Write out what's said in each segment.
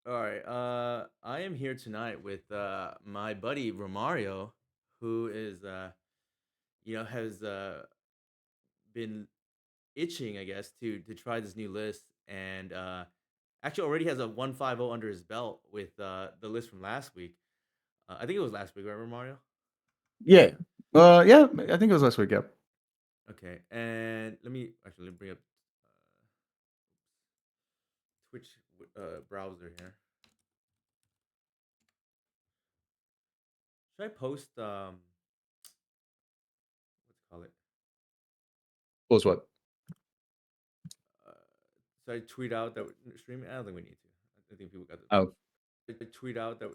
All right. I am here tonight with my buddy Romario, who is has been itching, I guess, to try this new list, and actually already has a 150 under his belt with the list from last week. I think it was last week, right, Romario? Yeah. Yeah, I think it was last week. Yeah. Okay, and let me bring up Twitch browser here. Should I post what's it call it? Was what? Uh, should I tweet out that we're streaming? I don't think we need to. I think people got the. Oh. I tweet out that.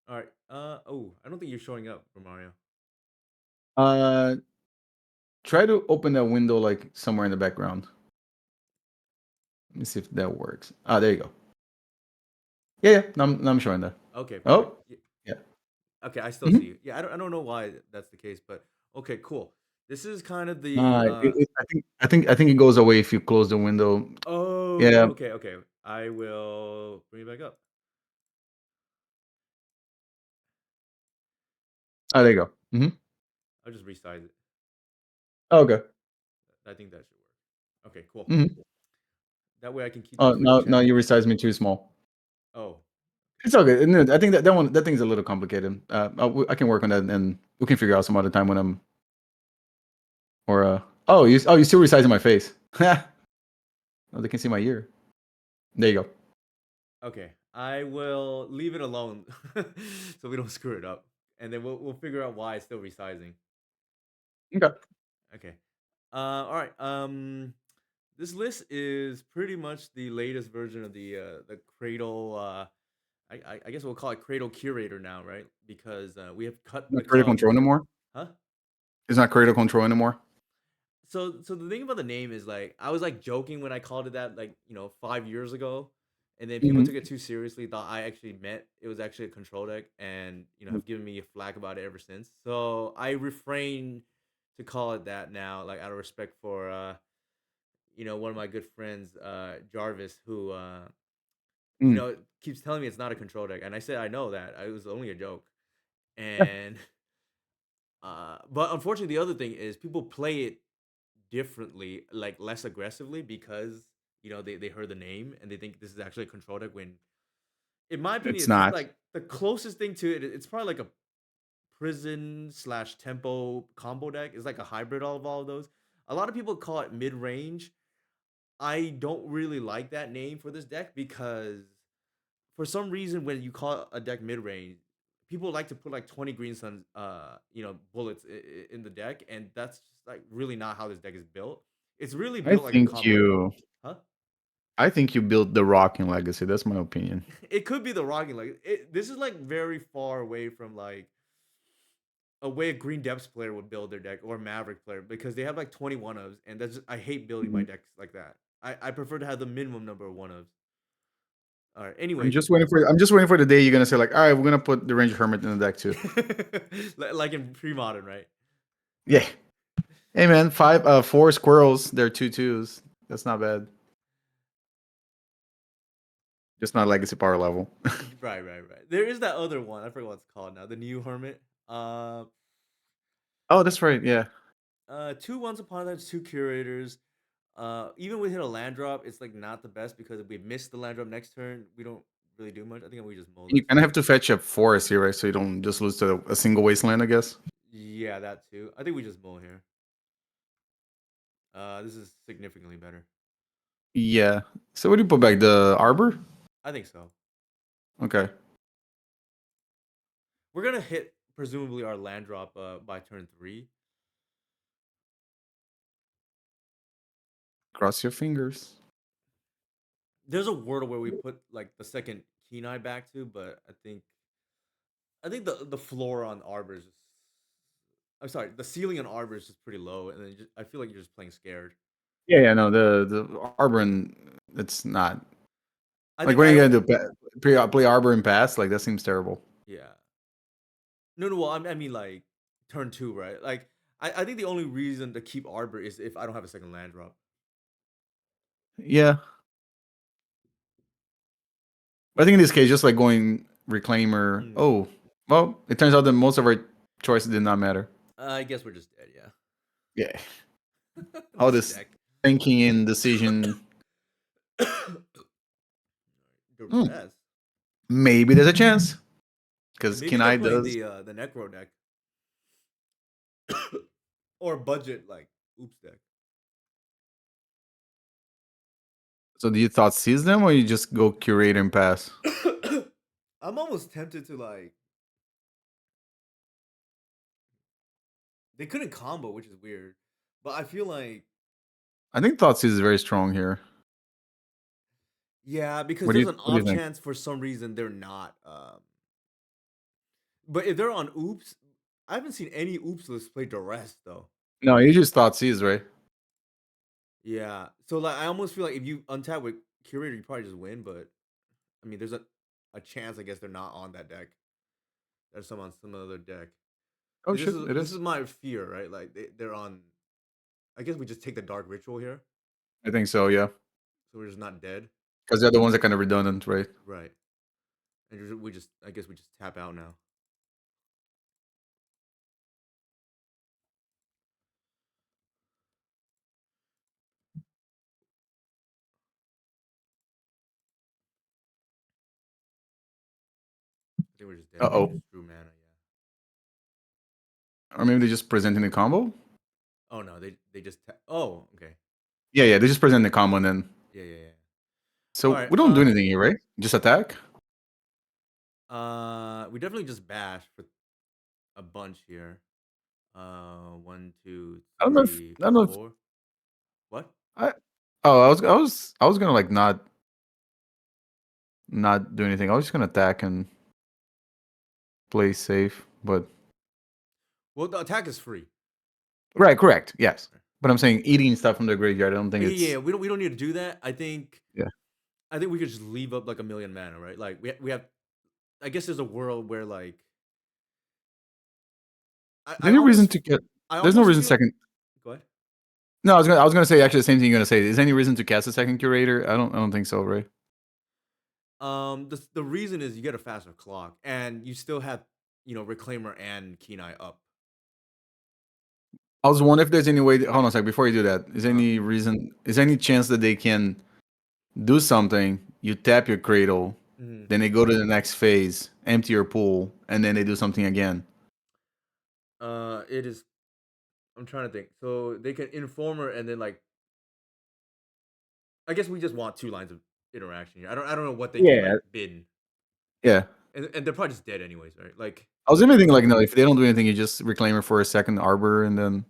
All right. I don't think you're showing up for Mario. Uh, Try to open that window like somewhere in the background. Let me see if that works. Ah, there you go. Yeah. Now I'm showing that. Okay, perfect. Oh, Yeah. yeah. Okay, I still see Mhm. you. Yeah, I don't know why that's the case, but okay, cool. This is kind of Uh, the I think it goes away if you close the window. oh, Yeah. okay. I will bring it back up. Oh, there you go. I'll just resize it. Oh, okay. I think that should work. Okay, cool. hmm That way I can keep the Oh, Twitch now chat. you resized me too small. Oh, It's all good. No, I think that thing's a little complicated. I can work on that, and we can figure out some other time when I'm or you still resizing my face. Oh, they can see my ear. There you go. okay. I will leave it alone so we don't screw it up, and then we'll figure out why it's still resizing. Okay. Okay. All right. This list is pretty much the latest version of the Cradle. I guess we'll call it Cradle Curator now, right? Because we have cut the Not creative cost. control anymore. Huh? It's not creative control anymore. So the thing about the name is like I was like joking when I called it that, like 5 years ago, and then people hmm took it too seriously. Thought I actually meant it was actually a control deck, and have given me a flack about it ever since. So I refrain to call it that now, like out of respect for one of my good friends, Jarvis, who Mm. keeps telling me it's not a control deck, and I said I know that it was only a joke, Yeah, and but unfortunately, the other thing is people play it differently, like less aggressively, because they heard the name and they think this is actually a control deck. When, in my opinion, it's it's not. like the closest thing to it. It's probably like a prison slash tempo combo deck. It's like a hybrid of all of those. A lot of people call it mid range. I don't really like that name for this deck because for some reason when you call a deck mid range, people like to put like 20 green suns bullets in the deck, and that's just like really not how this deck is built. It's really I built like a think combo deck. you. Huh? I think you built the rocking legacy. That's my opinion. It could be the rocking, like this is like very far away from like a way a green depths player would build their deck, or maverick player, because they have like 21 ofs, and that's just, I hate building my Mhm. decks like that. I prefer to have the minimum number of one ofs. All right, I'm anyways. just waiting for. I'm just waiting for the day you're gonna say like, all right, we're gonna put the Ranger Hermit in the deck too. Like in pre-modern, right? Yeah. Hey man, four squirrels. They're two twos. That's not bad. Just not legacy power level. Right. There is that other one. I forgot what it's called now. The new hermit. Oh, that's right. Yeah. Two once upon a time, two curators. Even with hit a land drop, it's like not the best because if we miss the land drop next turn, we don't really do much. I think we just mow You this. kind of have to fetch a forest here, right? So you don't just lose to a single wasteland, I guess. Yeah, that too. I think we just mow here. This is significantly better. Yeah. So what do you put back? The arbor? I think so. Okay. We're gonna hit presumably our land drop by turn 3. Cross your fingers. There's a world where we put like the second Kenai back to, but I think the floor on Arbor is just. I'm sorry, the ceiling on Arbor is just pretty low, and then I feel like you're just playing scared. Yeah. No. The arbor, it's not I like think when are I you don't. gonna do play arbor and pass? Like that seems terrible. Yeah. No. Well, I mean like turn two, right? Like I think the only reason to keep Arbor is if I don't have a second land drop. Yeah, but I think in this case, just like going reclaimer. Mm. Oh, well, it turns out that most of our choices did not matter. I guess we're just dead, yeah. Yeah, all This this deck. thinking and decision. Hmm, Duress. maybe there's a chance because Maybe they're Kenai playing does. the Necro deck. Or budget like oops deck. So do you thought seize them or you just go curate and pass? I'm almost tempted to like they couldn't combo, which is weird. But I feel like I think thought seize is very strong here. yeah, because What do there's you an What do you off think? chance for some reason they're not. But if they're on oops, I haven't seen any oops lists play duress though. No, you just thought seize, right? Yeah. So like I almost feel like if you untap with curator, you probably just win, but I mean there's a chance I guess they're not on that deck. There's some on some other deck. Oh This shit, is it this is. is my fear, right? Like they're on I guess we just take the dark ritual here. I think so, yeah. So we're just not dead. Because the other ones are kind of redundant, right? Right. And we just I guess we just tap out now. I think we're just dead. Uh We oh. just drew mana, yeah. Or maybe they just presenting the combo. Oh no, they just oh, okay. Yeah, yeah, they just present the combo and then. Yeah, yeah, yeah. All So right. we don't do anything here, right? Just attack. We definitely just bash for a bunch here. One, two, I don't know if three, I don't know if four. What? I. Oh, I was gonna like not do anything. I was just gonna attack and play safe, but Well, the attack is free. right, correct, yes. But I'm saying eating stuff from the graveyard. I don't think Yeah, yeah, it's yeah. We don't need to do that. yeah. I think we could just leave up like a million mana, right? Like we have. I guess there's a world where like I, Is there I any reason almost to get? I There's no almost reason feel. second. Go ahead. No, I was gonna say actually the same thing you're gonna say. Is there any reason to cast a second curator? I don't think so, right? The reason is you get a faster clock, and you still have Reclaimer and Kenai up. I was wondering if there's any way. Hold on a sec. Before you do that, is there Uh, any reason? Is there any chance that they can do something? You tap your cradle, mhm. then they go to the next phase, empty your pool, and then they do something again. It is. I'm trying to think. So they can Informer and then like I guess we just want two lines of interaction here. I don't know what they can Yeah, like bin, yeah. and they're probably just dead anyways, right? Like I was even thinking like, no, if they don't do anything, you just reclaim her for a second arbor and then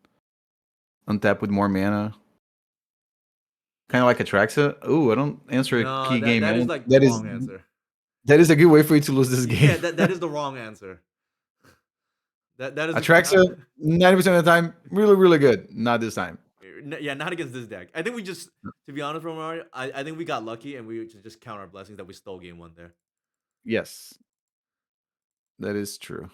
untap with more mana. Kind of like Atraxa. Ooh, I don't answer a no, key that game, that is man. like the That is wrong answer. that is a good way for you to lose this game. Yeah, that is the wrong answer. That is Atraxa, 90% of the time, really, really good. Not this time. yeah, not against this deck. I think we just, to be honest, Romario, I think we got lucky and we should just count our blessings that we stole game one there. Yes, that is true.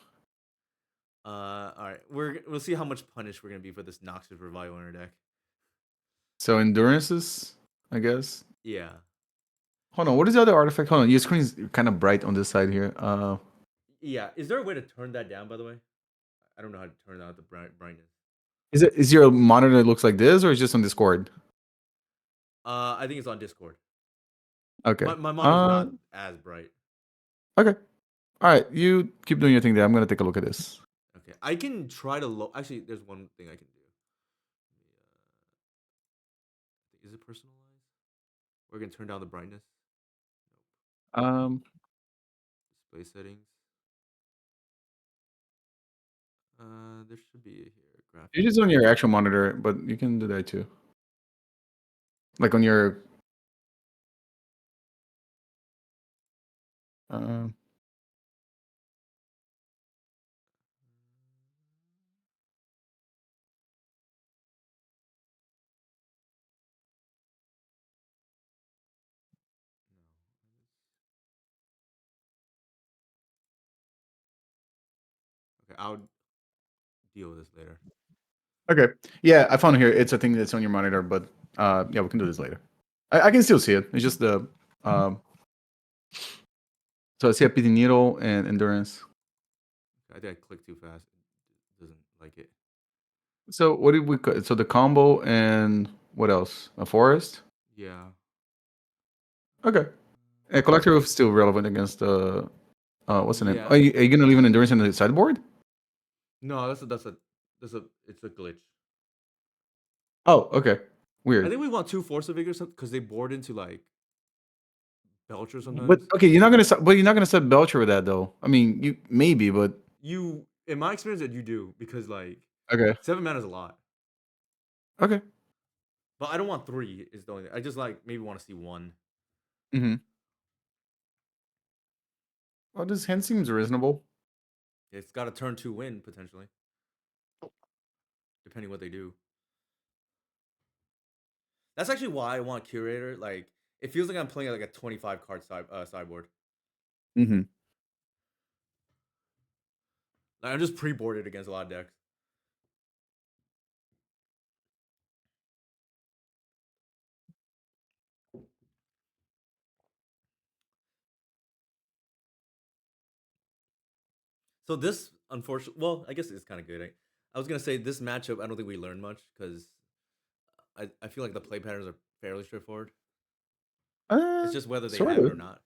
All right, we'll see how much punish we're gonna be for this Noxus Revival in our deck. So endurances, I guess. Yeah, Hold on, what is the other artifact? Hold on, your screen's kind of bright on this side here. yeah. Is there a way to turn that down? By the way, I don't know how to turn out the brightness. is your monitor that looks like this, or is just on Discord? I think it's on Discord. Okay. My monitor's not as bright. Okay. All right, you keep doing your thing there. I'm gonna take a look at this. Okay, I can try to low. Actually, there's one thing I can do. Is it personalized? We're gonna turn down the brightness. Um, Display settings. There should be here it's graphics. just on your actual monitor, but you can do that too. Like on your. Um, Okay, I'll deal with this later. Okay. Yeah, I found it here. It's a thing that's on your monitor, but yeah, we can do this later. I can still see it. It's just the so I see a PT needle and endurance. I think I clicked too fast. It doesn't like it. So what did we? So the combo and what else? A forest. Yeah. Okay. A collector is still relevant against the. What's the name? Yeah. Are you gonna leave an endurance in the sideboard? No, that's a it's a glitch. Oh, okay. I Weird. think we want two Force of Vigor because they board into like Belcher But sometimes. okay, you're not gonna. But you're not gonna set Belcher with that though. I mean, you maybe, but You, in my experience, that you do because like okay. 7 mana is a lot, Okay. but I don't want three. Is the only thing. I just like maybe want to see one. Mm-hmm. Well, this hand seems reasonable. It's got a turn two win potentially, depending what they do. That's actually why I want Curator. Like it feels like I'm playing like a 25 card sideboard. Mm-hmm. Like I'm just pre-boarded against a lot of decks. So this, unfortunately, well, I guess it's kind of good. I was gonna say this matchup. I don't think we learned much because I feel like the play patterns are fairly straightforward. It's just whether they Sort have it of. or not.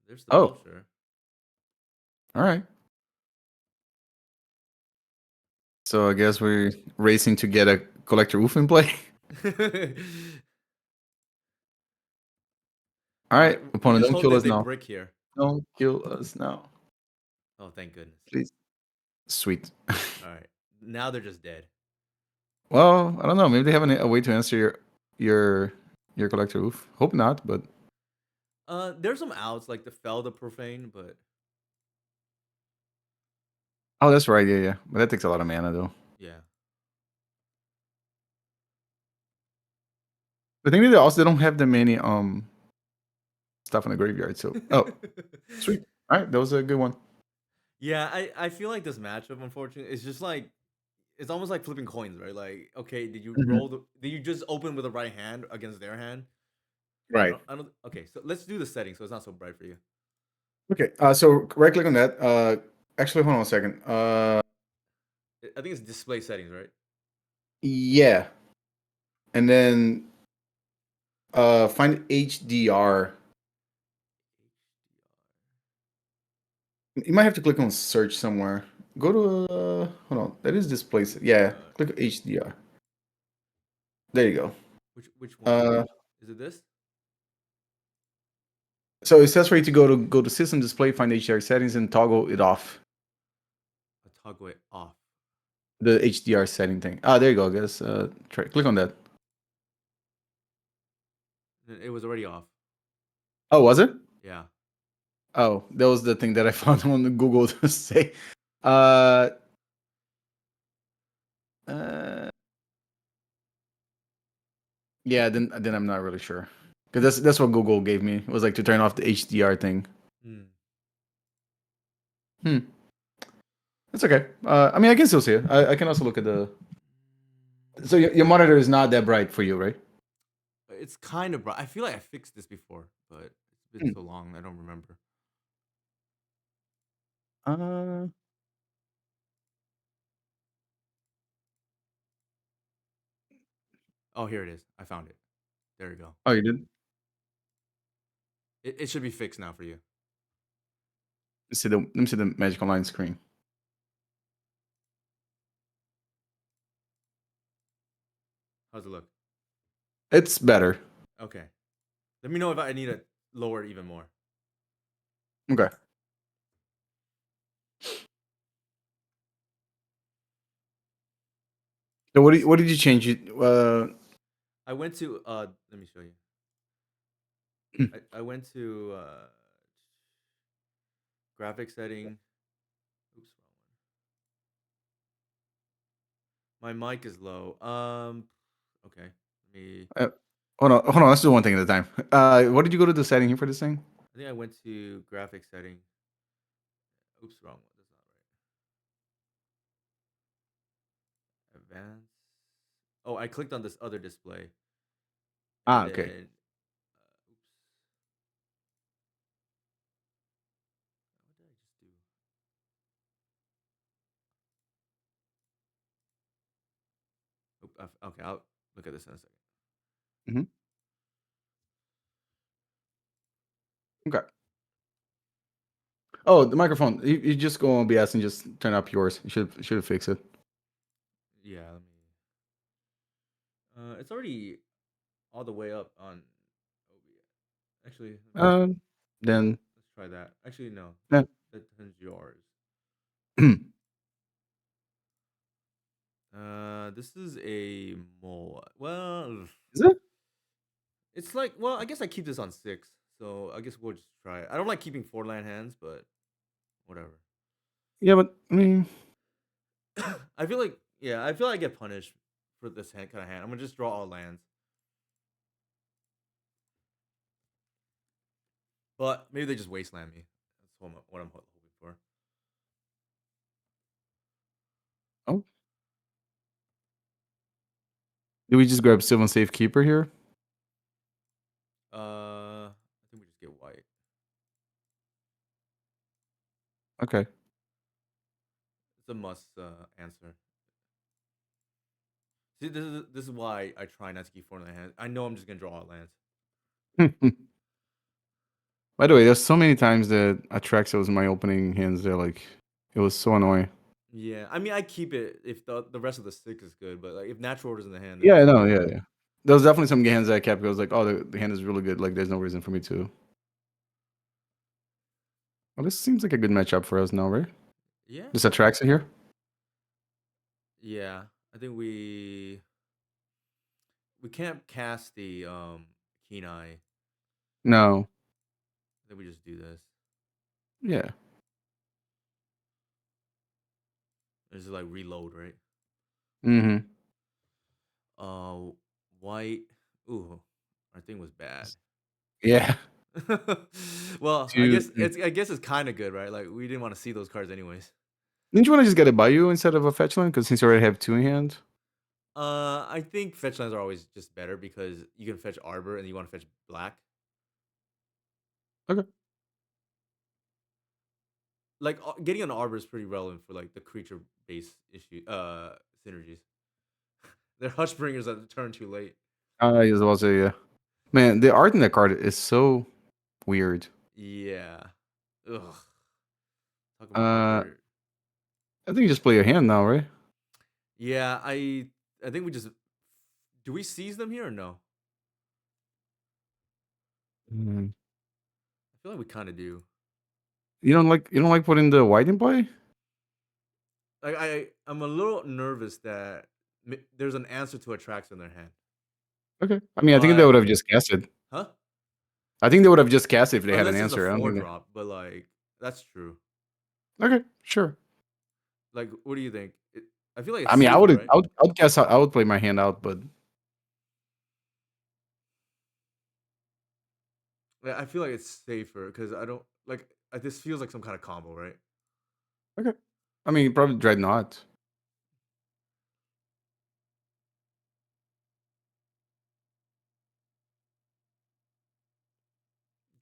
There's the Oh, Belcher. all right. So I guess we're racing to get a collector oof in play. All we right, just, we opponent, just don't hope kill that us they now. brick here. Don't kill us now, Oh, thank goodness. please. Sweet. All right, now they're just dead. Well, I don't know. Maybe they have a way to answer your your collector oof. Hope not, but There's some outs like the Fell the Profane, but oh, that's right. Yeah, yeah. But that takes a lot of mana though. yeah. The thing is, they don't have that many stuff in the graveyard. So oh, sweet. All right, that was a good one. Yeah, I feel like this matchup, unfortunately, it's just like it's almost like flipping coins, right? Like, okay, Mhm. did you just open with the right hand against their hand? Right. I don't. Okay, so let's do the setting so it's not so bright for you. Okay. So right click on that. Actually, hold on a second. I think it's display settings, right? Yeah, and then find HDR. You might have to click on search somewhere. Go to hold on. That is display. Yeah, Uh, click HDR. There you go. which one? Uh, Is it this? so it says for you to go to system display, find HDR settings, and toggle it off. A toggle it off. The HDR setting thing. Ah, there you go. I guess click on that. It was already off. Oh, was it? Yeah. Oh, that was the thing that I found on Google to say. Uh, uh, yeah. Then I'm not really sure because that's what Google gave me. It was like to turn off the HDR thing. Hmm. Hmm. That's okay. I mean, I can still see it. I can also look at the. So your monitor is not that bright for you, right? It's kind of bright. I feel like I fixed this before, but it's been Hmm. so long I don't remember. Uh, Oh, here it is. I found it. There you go. oh, you did. It should be fixed now for you. Let me see the Magic Online screen. How's it look? It's better. Okay. Let me know if I need to lower it even more. Okay. So what did you change? I went to let me show you. I went to graphic setting. Oops, wrong one. My mic is low. Okay. Let me uh, hold on. Let's do one thing at a time. What did you go to the setting here for this thing? I think I went to graphic setting. Oops, wrong one. That's not right. Advanced. Oh, I clicked on this other display, and Ah, okay. then oops. What did I just do? Okay, I'll look at this in a second. Hmm. Okay. Oh, the microphone. You just go on OBS and just turn up yours. You should fix it. Yeah, let me. It's already all the way up on OBS. Actually, Um, then let's try that. Actually, no, yeah. that turns yours. Is This is a mole. Well, it? it's like, well, I guess I keep this on 6, so I guess we'll just try it. I don't like keeping 4 land hands, but whatever. Yeah, but I mean, I feel like, yeah, I feel like I get punished for this kind of hand. I'm gonna just draw all lands, but maybe they just wasteland me. That's what I'm hoping for. oh, do we just grab Sylvan Safekeeper here? I think we just get white. Okay. It's a must answer. See, this is why I try not to keep 4 land hands. I know I'm just gonna draw all lands. By the way, there's so many times that Atraxa was in my opening hands there. Like, it was so annoying. Yeah, I mean, I keep it if the rest of the stick is good, but like if natural order's in the hand, then Yeah, it's no, like yeah, yeah. There was definitely some hands that I kept. Because I was like, oh, the hand is really good. Like, there's no reason for me to. Well, this seems like a good matchup for us now, right? yeah, This Atraxa here? yeah. I think we can't cast the keen eye. No. I think we just do this. Yeah. This is like reload, right? Mm-hmm. Uh, white. Ooh, our thing was bad. Yeah. Well, I Two, guess three. it's kind of good, right? Like we didn't want to see those cards anyways. Didn't you want to just get a Bayou instead of a fetch land? Because since you already have two in hand. I think fetch lands are always just better because you can fetch Arbor and you want to fetch black. Okay. Like getting an Arbor is pretty relevant for like the creature base issue synergies. They're hush bringers that turn too late. I was about to say, yeah. Man, the art in that card is so weird. Yeah. Ugh. Talk about Uh, weird. I think you just play your hand now, right? Yeah, I think we just do we seize them here or no? Mm. I feel like we kind of do. You don't like putting the white in play? Like I'm a little nervous that there's an answer to Attrax in their hand. Okay. I mean, I think they But would have just cast it. huh? I think they would have just cast it if they had an Unless it's a answer. I don't 4 think they. drop, but like that's true. Okay, sure. Like what do you think? I feel like I it's mean, safer, right? I would guess I would play my hand out, but Yeah, I feel like it's safer because I don't like this feels like some kind of combo, right? okay. I mean, probably Dreadnought.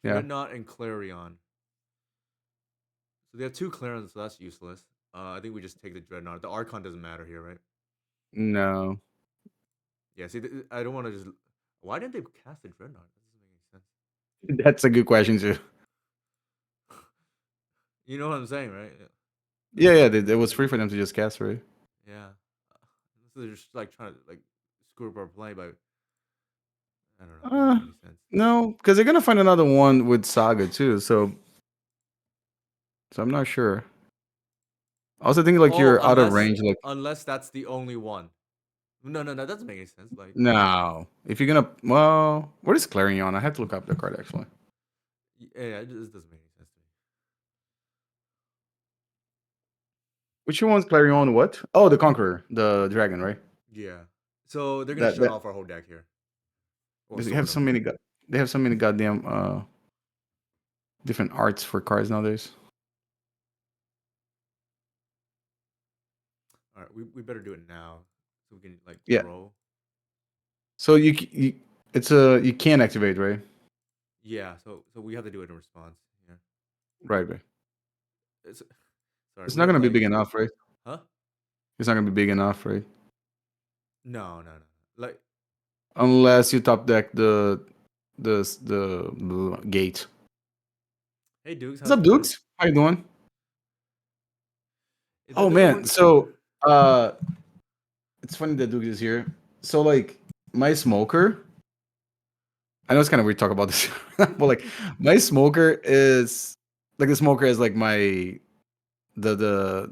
Yeah. Dreadnought and Clarion. So they have 2 Clarions, so that's useless. I think we just take the Dreadnought. The Archon doesn't matter here, right? No. Yeah, see, I don't want to just. Why didn't they cast the Dreadnought? That doesn't make any sense. That's a good question too. You know what I'm saying, right? Yeah, yeah. It was free for them to just cast, right? Yeah. So they're just like trying to like screw up our play, but I don't know. It doesn't Uh, make any sense. no, because they're gonna find another one with Saga too. So I'm not sure. I also think like Oh, you're out of range. Like, unless that's the only one. No, no, no, that doesn't make any sense. Like, no. If you're gonna, well, what is Clarion? I have to look up the card actually. yeah, it just doesn't make any sense to me. Which one's Clarion? What? Oh, the Conqueror, the dragon, right? Yeah. So they're gonna That shut that off our whole deck here, or they have sort so of. many. They have so many goddamn different arts for cards nowadays. All right, we better do it now so we can like Yeah. throw. So it's a you can activate, right? Yeah, so we have to do it in response. Yeah. Right, right. It's, sorry, It's we not have gonna be like, big enough, right? huh? It's not gonna be big enough, right? No, no, no. Like, Unless you top deck the gate. hey Dukes, What's how's up, it going? dudes? How you doing? It Oh doesn't man, work. so it's funny that Duke is here. So like my smoker, I know it's kind of weird to talk about this, but like my smoker is like the smoker is like my the the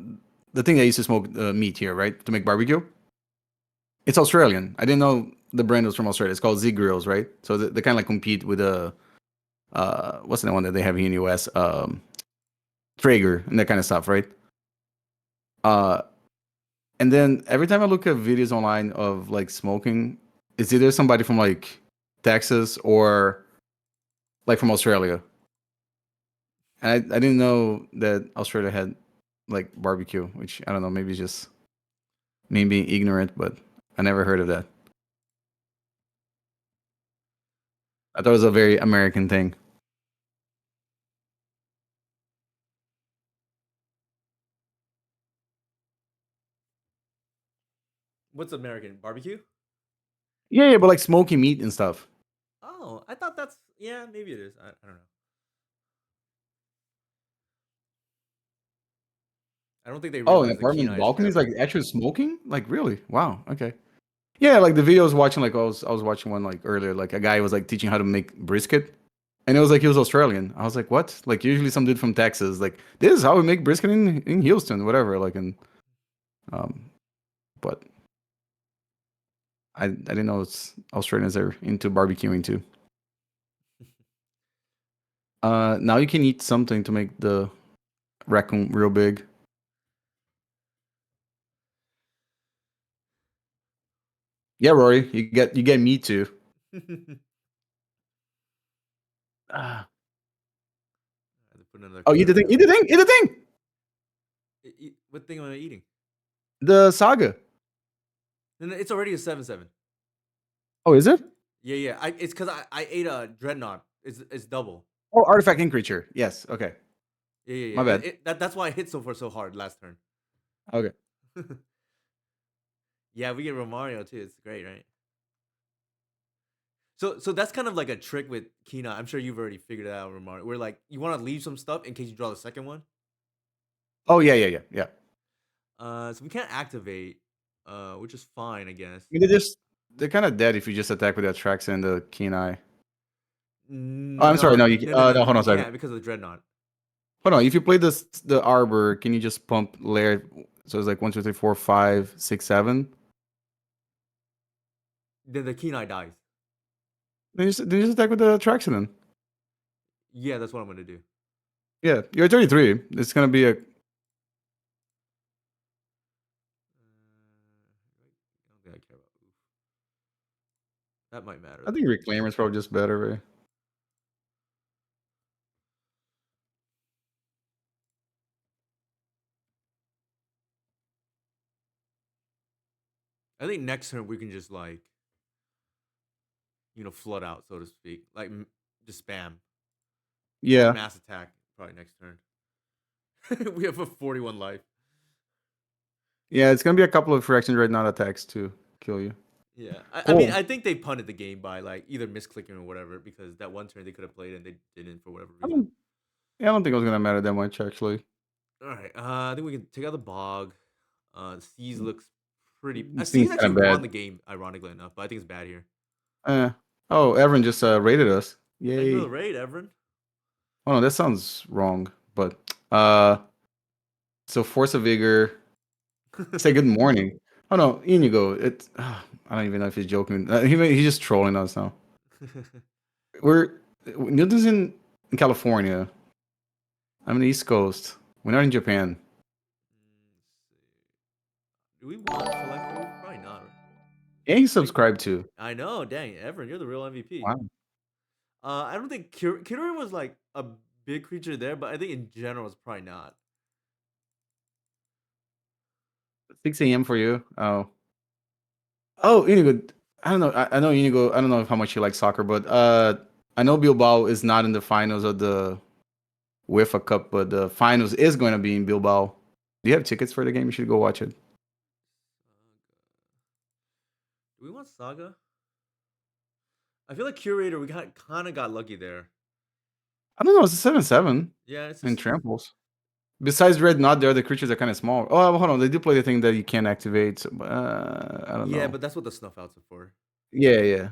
the thing I used to smoke meat here, right, to make barbecue. It's Australian. I didn't know the brand was from Australia. It's called Z Grills, right? So they kind of like compete with the what's the one that they have here in the US, Traeger and that kind of stuff, right? Uh, and then every time I look at videos online of like smoking, it's either somebody from like Texas or like from Australia. And I didn't know that Australia had like barbecue, which I don't know, maybe it's just me being ignorant, but I never heard of that. I thought it was a very American thing. What's American barbecue? Yeah, yeah, but like smoking meat and stuff. Oh, I thought that's, yeah, maybe it is. I don't know. I don't think they Oh, in realize the apartment Kenai is balconies, like traveling. actually smoking? Like really? Wow. Okay. Yeah, like the video I was watching, like I was watching one like earlier, like a guy was like teaching how to make brisket, and it was like he was Australian. I was like, what? Like usually some dude from Texas, like this is how we make brisket in Houston, whatever. Like and um, but I didn't know it's Australians are into barbecuing too. Now you can eat something to make the raccoon real big. Yeah, Rory, you get me too. I have Ah. to put another Oh, eat the cooler thing, eat down. the thing, eat the thing. What thing am I eating? The saga. No, no, it's already a 7-7. Oh, is it? Yeah, yeah. It's because I ate a dreadnought. It's double. Oh, artifact and creature. Yes. Okay. Yeah, yeah, My yeah. bad. That's why I hit so hard last turn. Okay. Yeah, we get Romario too. It's great, right? So that's kind of like a trick with Kina. I'm sure you've already figured it out, Romario. Where like you want to leave some stuff in case you draw the second one. Oh yeah, yeah, yeah, yeah. So we can't activate, which is fine, I guess. I mean, they're kind of dead if you just attack with the Trax and the keen eye. Oh, I'm sorry. No, No, no, no, no, no. no. Hold on a You second. can't because of the dreadnought. Hold on. If you play the arbor, can you just pump layer? So it's like 1, 2, 3, 4, 5, 6, 7. Then the Kenai dies. Then you just attack with the Trax and then. Yeah, that's what I'm gonna do. Yeah, you're at 33. It's gonna be a. I don't think I care about oof. That might matter I though. think Reclaimer's probably just better, right? I think next turn we can just like, flood out, so to speak, like just spam, just Yeah, mass attack probably next turn. We have a 41 life. yeah. It's gonna be a couple of fractions right now attacks to kill you. Yeah, I mean, Cool. I think they punted the game by like either misclicking or whatever because that one turn they could have played and they didn't for whatever I reason. don't. Yeah, I don't think it was gonna matter that much actually. All right, I think we can take out the bog. Seas looks pretty. It Seas seems actually kind of bad. won the game, ironically enough, but I think it's bad here. Uh, oh, Everin just raided us. Thank you for the Yay. raid, Everin. Oh no, that sounds wrong. But uh, so Force of Vigor. Say good morning. Oh no, in you go. It's I don't even know if he's joking. He's just trolling us now. We're Newton's in California. I'm in the East Coast. We're not in Japan. Do we want select move? Probably not. Yeah, he's Wait, subscribed to. I know. Dang, Everin, you're the real MVP. Wow. I don't think Killer was like a big creature there, but I think in general it's probably not. 6 a.m. for you. Oh, Inigo. I don't know. I know Inigo. I don't know how much you like soccer, but I know Bilbao is not in the finals of the UEFA Cup, but the finals is going to be in Bilbao. Do you have tickets for the game? You should go watch it. Do we want Saga? I feel like Curator. We got kind of got lucky there. I don't know. It's a 7-7 Yeah, it's in just tramples. Besides Red Knot, the other creatures are kind of small. Oh, hold on. They do play the thing that you can't activate. So, I don't yeah, know. but that's what the snuff outs are for. Yeah, yeah.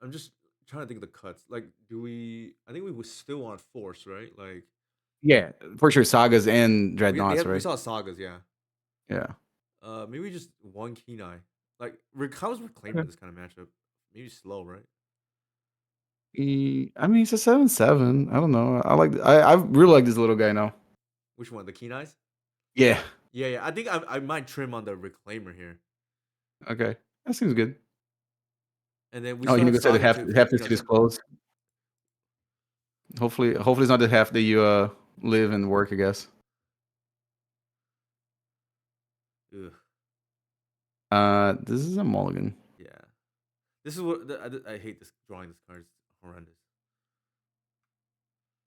I'm just trying to think of the cuts. Like, do we? I think we would still want Force, right? Like, Yeah, for sure. Sagas and Dreadnoughts, we right? saw Sagas, yeah. Yeah. Maybe just one Kenai. Like, how's Reclaimer in Okay. this kind of matchup? Maybe slow, right? I mean, it's a 7-7. I don't know. I really like this little guy now. Which one? The Kenais? Yeah. Yeah, yeah. I think I might trim on the Reclaimer here, Okay. That seems good. and then we Oh, still you have go say Saga half to half the you know city's tempo. closed. Hopefully it's not the half that you live and work, I guess. Ugh, This is a mulligan. yeah. This is what I hate. This drawing this card is horrendous.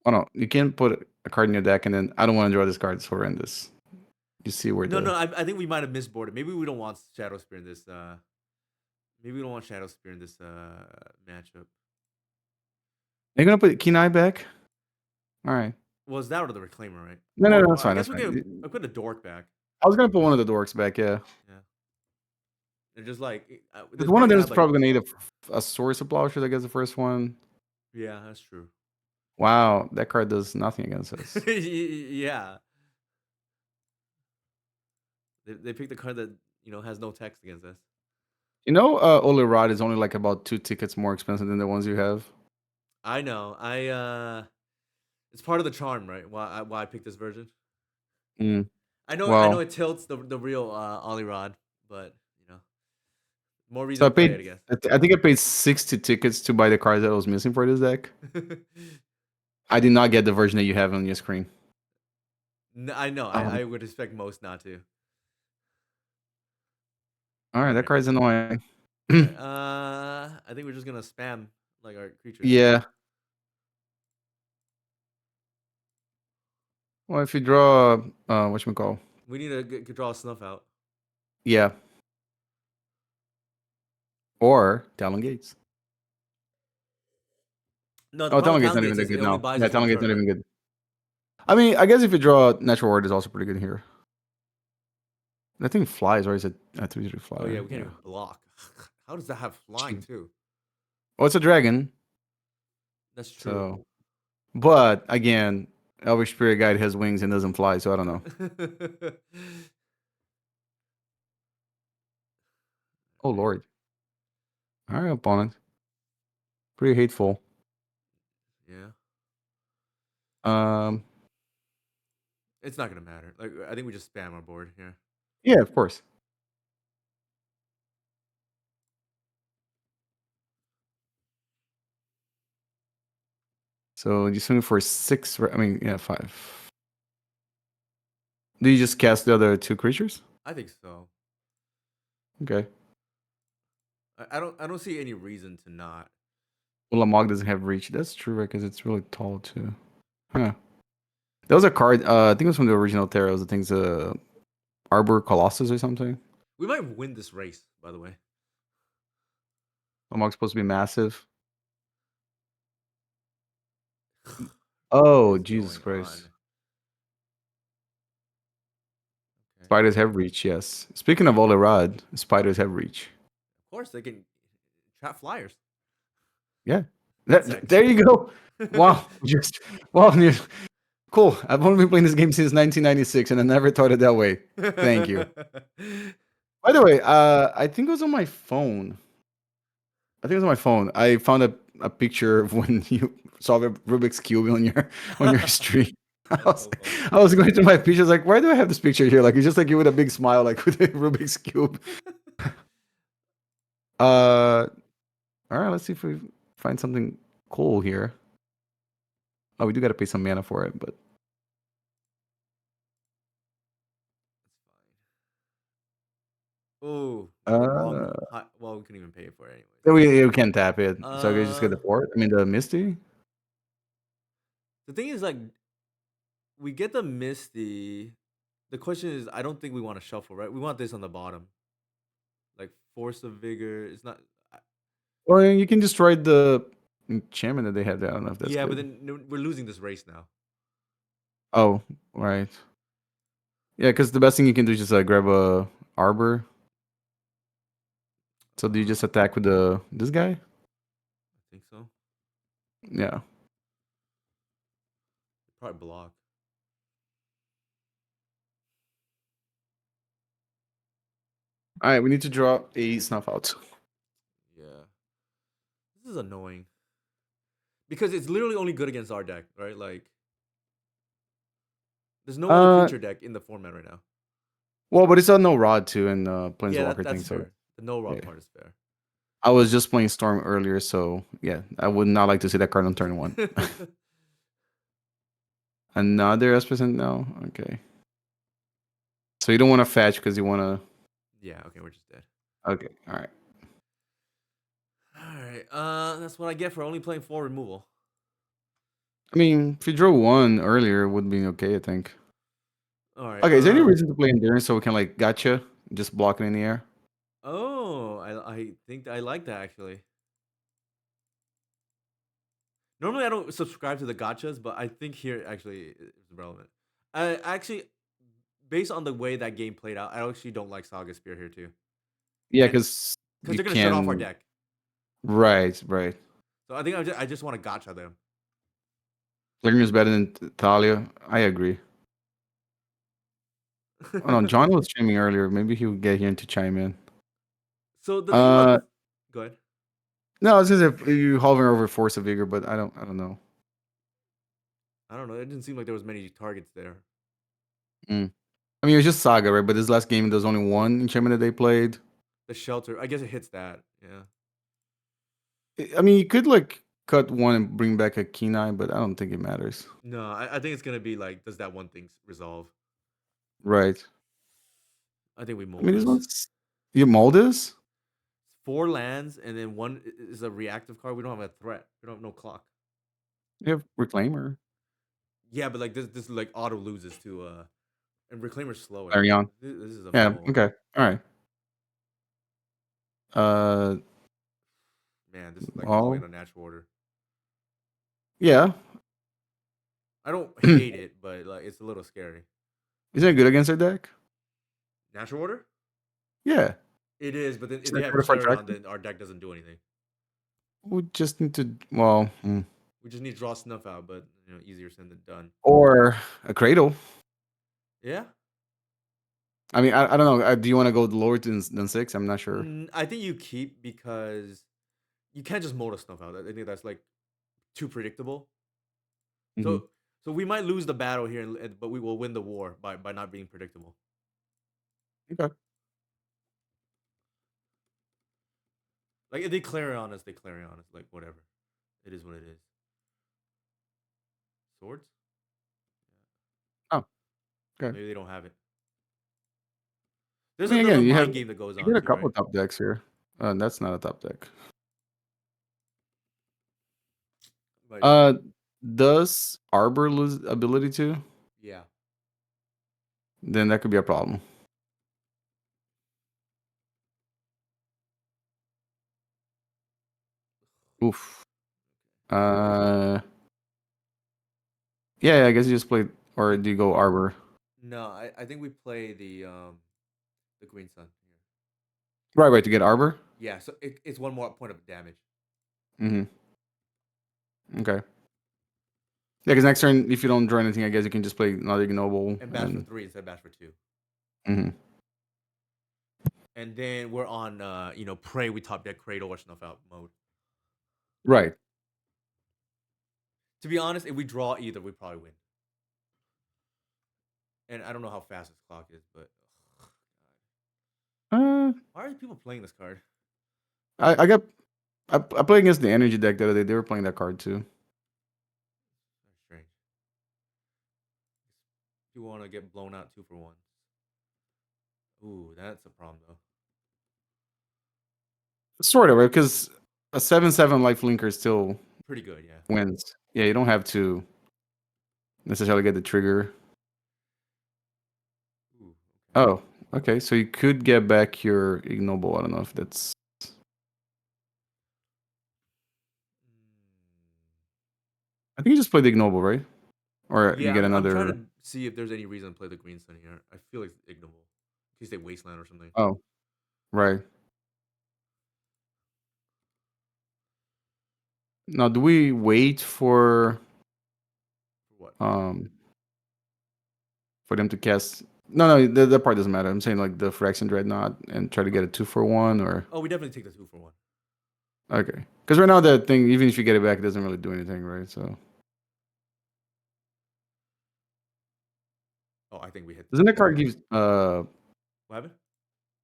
Oh no, you can't put a card in your deck and then I don't want to draw this card. It's horrendous. You see where No, the no. I think we might have misboarded. Maybe we don't want Shadow Spear in this. Maybe we don't want Shadow Spear in this matchup. You're gonna put Kenai back? Alright. Was that or the Reclaimer, right? No, no, Or no, that's I fine, guess that's we fine. can I put a Dork back. I was gonna put one of the dorks back, yeah. Yeah. They're just like But this one board of can them have is like probably gonna need a source of plowshares, I guess the first one. yeah, that's true. Wow, that card does nothing against us. Yeah. They picked a card that has no text against us. You know, Ole Rod is only like about 2 tickets more expensive than the ones you have. I know. It's part of the charm, right? Why I picked this version. Mm. I know Well, it tilts the real Ollie Rod, but more reason so to play it, I guess. I think I paid 60 tickets to buy the cards that I was missing for this deck. I did not get the version that you have on your screen. I know. Um, I would expect most not to. all right, All that right. card's annoying. All right. I think we're just gonna spam like our creatures. Yeah. Well, if you draw, whatchamacall? We need to draw a snuff out. Yeah. Or Talon Gates. No, the Oh, problem with Talon Gate's Talon not even Gates that is it good only now. buys Yeah, us one Talon Gate's turn, not right? even good. I mean, I guess if you draw Natural Word is also pretty good here. That thing flies, or is it a 3/3 Oh yeah, flyer? we can't Yeah. even block. How does that have flying Cheap. too? Oh, it's a dragon. That's true. So, but again, Elvish Spirit Guide has wings and doesn't fly, so I don't know. Oh Lord. All right, opponent. Pretty hateful. Yeah, Um, it's not gonna matter. Like I think we just spam our board here. yeah, of course. So you swing for 6. I mean, yeah, 5. Do you just cast the other 2 creatures? I think so. Okay. I don't see any reason to not. Well, Lamog doesn't have reach. That's true, right? Because it's really tall too. Huh. That was a card. I think it was from the original Terra. It was the things, Arbor Colossus or something. We might win this race, by the way. Lamog's supposed to be massive. What Oh, is Jesus going Christ. on? Okay. Spiders have reach, yes. Speaking of Olerad, spiders have reach. Of course, they can trap flyers. Yeah. Insects. There you go. Wow. Just wow. Cool. I've only been playing this game since 1996, and I never thought it that way. Thank you. By the way, I think it was on my phone. I think it was on my phone. I found a picture of when you solve a Rubik's Cube on your stream. I That's was, so funny. I was going through my pictures, like, why do I have this picture here? Like, it's just like you with a big smile, like with a Rubik's Cube. All right, let's see if we find something cool here. Oh, we do got to pay some mana for it, but Oh, wrong. Uh, Well, we couldn't even pay for it anyways. we can't tap it, so I guess just get Uh, the port. I mean the Misty. the thing is, like, we get the Misty. The question is, I don't think we want to shuffle, right? We want this on the bottom, like Force of Vigor. It's not. Well, you can destroy the enchantment that they had there. I don't know if that's Yeah, but good. then we're losing this race now. Oh, right. Yeah, because the best thing you can do is just grab a arbor. So do you just I attack with the this guy? think so. Yeah. Probably block. All right, we need to draw a snuff out. Yeah, this is annoying because it's literally only good against our deck, right? Like, there's no other Uh, creature deck in the format right now. well, but it's on no rod too and Yeah, planeswalker thing. that's So fair. The no yeah, rod part is fair. I was just playing Storm earlier, so yeah, I would not like to see that card on turn one. Another S% now. Okay. So you don't want to fetch because you want to. Yeah, okay, we're just dead. Okay. All right. All right, that's what I get for only playing 4 removal. I mean, if you drew one earlier, it would be okay. I think. All right, Okay. Is there any reason to play endurance so we can like gotcha, just block it in the air? oh, I think I like that actually. Normally I don't subscribe to the gotchas, but I think here actually is relevant. I actually, based on the way that game played out, I actually don't like Saga Spear here too, Yeah, and because because you they're gonna shut off our can. deck. Right. Right. So I think I just want to gotcha them. Learning is better than Talia. I agree. Oh no, John was streaming earlier. Maybe he would get here to chime in. So the thing about Uh, this, go ahead. no, it's just if you hovering over Force of Vigor, but I don't know. I don't know. It didn't seem like there was many targets there. Mm. I mean, it was just Saga, right? But this last game, there's only one enchantment that they played. The shelter, I guess it hits that. Yeah. I mean, you could like cut one and bring back a Kenai, but I don't think it matters. No, I think it's gonna be like, does that one thing resolve? Right. I think we I mold mean, this this. one's you mold this. 4 lands, and then one is a reactive card. We don't have a threat. We don't have no clock. You have Reclaimer, Yeah, but like this like auto loses to and Reclaimer's slow enough. Clarion. This is a Yeah. mold. Okay. All right. Uh. Man, this is like probably in Well. a natural order. Yeah. I don't hate it, but like it's a little scary. Isn't it good against their deck? Natural order? Yeah. It is, but then if Is they that have Fortified Clarion, Dragon? then our deck doesn't do anything. We just need to. Well. We just need to draw snuff out, but easier said than done. Or a Cradle. Yeah. I mean, I don't know. Do you want to go lower than 6? I'm not sure. I think you keep because you can't just mold a snuff out. I think that's like too predictable. Hmm. So we might lose the battle here, but we will win the war by not being predictable. Okay. Like if they Clarion us, they Clarion us. Like whatever, it is what it is. Swords? Oh, okay. Maybe they don't have it. I There's mean, again, another you have mind game that goes you on get a too, couple right? of top decks here. That's not a top deck. But Uh, does Arbor lose ability to? yeah, Then that could be a problem. Oof. Uh, yeah, I guess you just play, or do you go Arbor? no, I think we play the Green Sun here. Right, right, to get Arbor. Yeah, so it's one more point of damage Mm-hmm. Okay. Yeah, because next turn, if you don't draw anything, I guess you can just play another Ignoble and bash for and. 3 instead of bash for 2. Mm-hmm. And then we're on pray we top deck Cradle or snuff out mode. Right. To be honest, if we draw either, we probably win. And I don't know how fast this clock is, but Uh, why are people playing this card? I got I played against the energy deck the other day. They were playing that card too. That's strange. You want to get blown out 2 for 1. Ooh, that's a problem though. Sort of, right? Because a 7/7 life linker still Pretty good, yeah. wins. Yeah, you don't have to necessarily get the trigger. Ooh, okay. Oh, okay. So you could get back your ignoble. I don't know if that's. I think you just play the ignoble, right? Or you Yeah, get I'm trying another. to see if there's any reason to play the green sun here. I feel like it's ignoble. In case they wasteland or something. Oh, right. Now, do we wait For what? um for them to cast? No, no, that part doesn't matter. I'm saying like the Phyrexian Dreadnought and try to get a 2 for 1 or Oh, we definitely take the 2 for 1. okay. Because right now that thing, even if you get it back, it doesn't really do anything, right? So Oh, I think we hit doesn't that the card give what happened?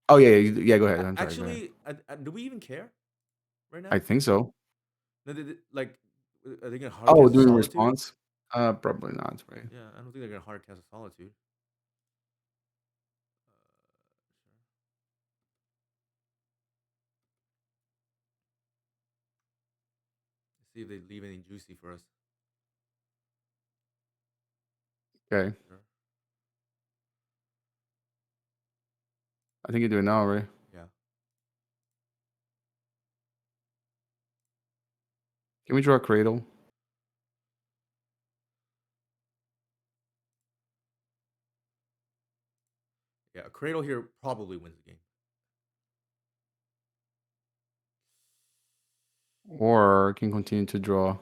Oh yeah, yeah. Go ahead. I'm sorry. Go ahead. Actually, do we even care right I now? think so. No, like, are they gonna hard Oh, cast a doing solitude? response? Probably not, right? Yeah, I don't think they're gonna hard cast a solitude. Sure. Let's see if they leave anything juicy for us. Okay. Sure. I think you do it now, right? Yeah. Can we draw a cradle? Yeah, a cradle here probably wins the game. Or can continue to draw?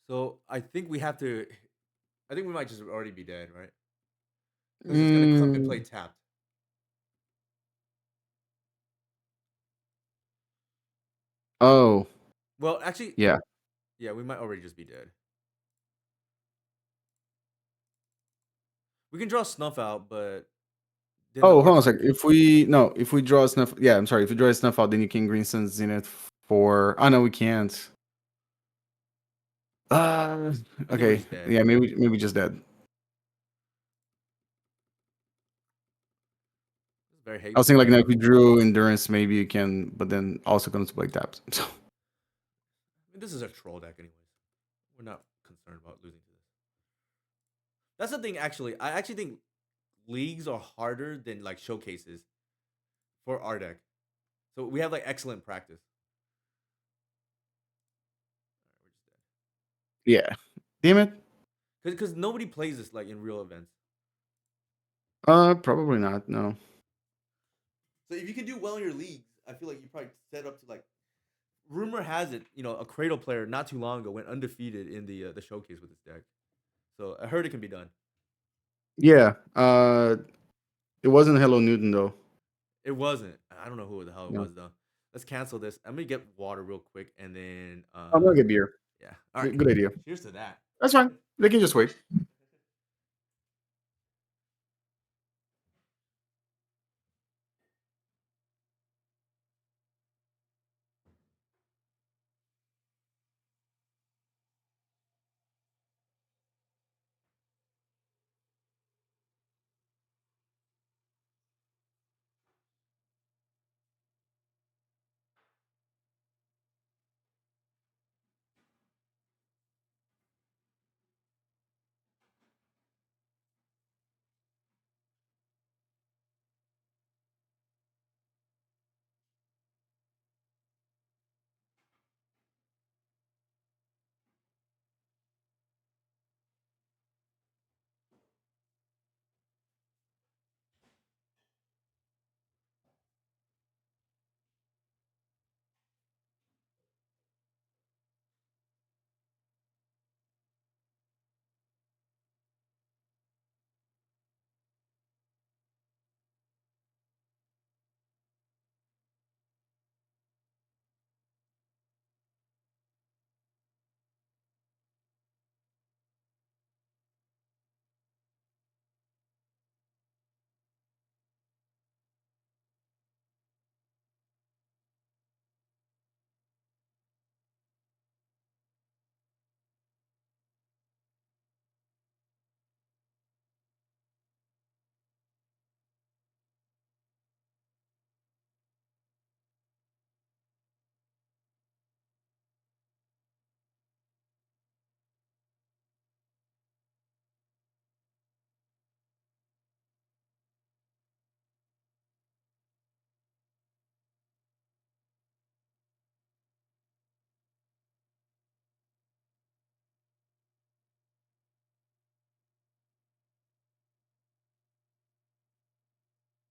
So I think we have to. I think we might just already be dead, right? Because it's gonna come and play Mm, tapped. oh, Well, actually, yeah. yeah, we might already just be dead. We can draw snuff out, but then the Oh, hold on a artifact. second. If we draw a snuff, yeah, I'm sorry. If we draw a snuff out, then you can green sun Zenith for. Oh no, we can't. I think we're Okay. just dead. Yeah, maybe just that. It's very I was hate. thinking like now if we drew endurance, maybe you can, but then also comes to play taps. So This is a troll deck, anyways. We're not concerned about losing to this. That's the thing. Actually, I actually think leagues are harder than like showcases for our deck. So we have like excellent practice. All right, we're just dead. yeah. Damn it. Because nobody plays this like in real events. Probably not. No. So if you can do well in your leagues, I feel like you probably set up to like. Rumor has it, a Cradle player not too long ago went undefeated in the showcase with this deck. So I heard it can be done. Yeah. It wasn't Hello Newton though. It wasn't. I don't know who the hell it No. was though. Let's cancel this. I'm gonna get water real quick and then I'm gonna get beer. yeah. All right. Good idea. Cheers to that. That's fine. They can just wait.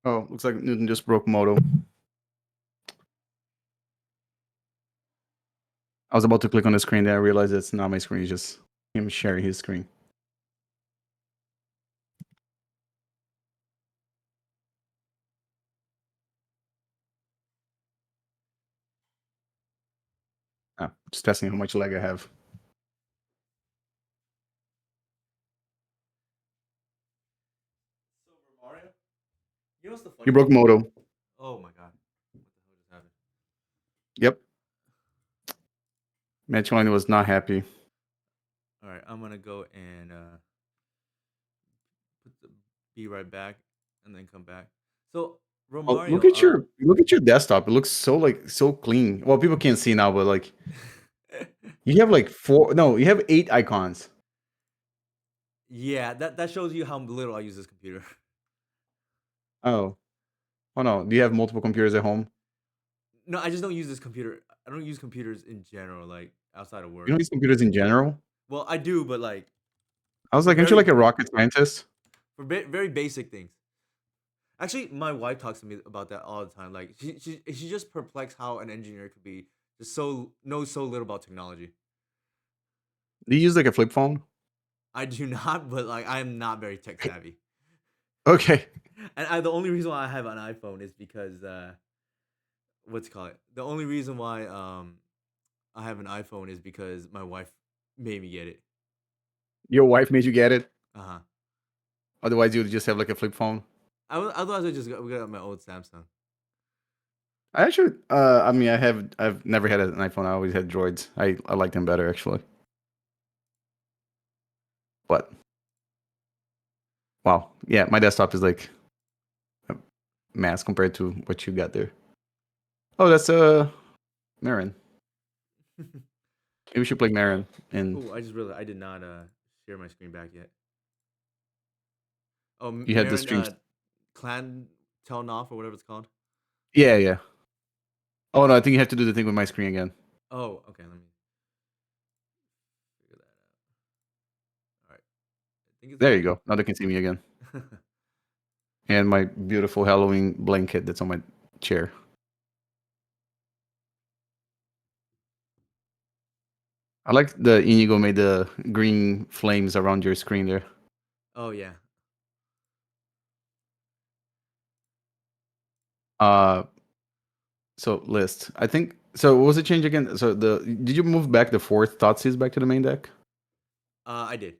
Oh, looks like Newton just broke Moto. I was about to click on the screen, then I realized it's not my screen. It's just him sharing his screen. Ah, just testing how much lag I have. Silver Mario. You know what's the You funny broke thing? Moto. Oh my god. What the hell just happened? Yep. Matchline was not happy. All right, I'm gonna go and be right back, and then come back. So Oh, Romario, look at your desktop. It looks so like so clean. Well, people can't see now, but like you have like four. No, you have 8 icons. yeah, that shows you how little I use this computer. Oh, oh no. Do you have multiple computers at home? No, I just don't use this computer. I don't use computers in general, like outside of You work. don't use computers in general. Well, I do, but like I was for like, aren't you very like a rocket scientist? very basic things. Actually, my wife talks to me about that all the time. Like she just perplexed how an engineer could be just so knows so little about technology. Do you use like a flip phone? I do not, but like I am not very tech savvy. Okay. And the only reason why I have an iPhone is because what's it called? The only reason why I have an iPhone is because my wife made me get it. Your wife made you get it. Uh huh. Otherwise, you would just have like a flip phone. Otherwise, we got my old Samsung. I actually, I mean, I've never had an iPhone. I always had Droids. I like them better actually. But wow, yeah, my desktop is like a mass compared to what you got there. Oh, that's Marin. Maybe we should play Marin. And Oh, I just realized I did not share my screen back yet. Oh, you had the Marin streams. Clan Telnoff or whatever it's called. Yeah, yeah. Oh no, I think you have to do the thing with my screen again. Oh, okay. Let me figure that out. All right. I think it's There you working. go. Now they can see me again. And my beautiful Halloween blanket that's on my chair. I like the Inigo made the green flames around your screen there. Oh yeah. Uh, so list. I think so. What was the change again? So the did you move back the fourth Thoughtseize back to the main deck? I did.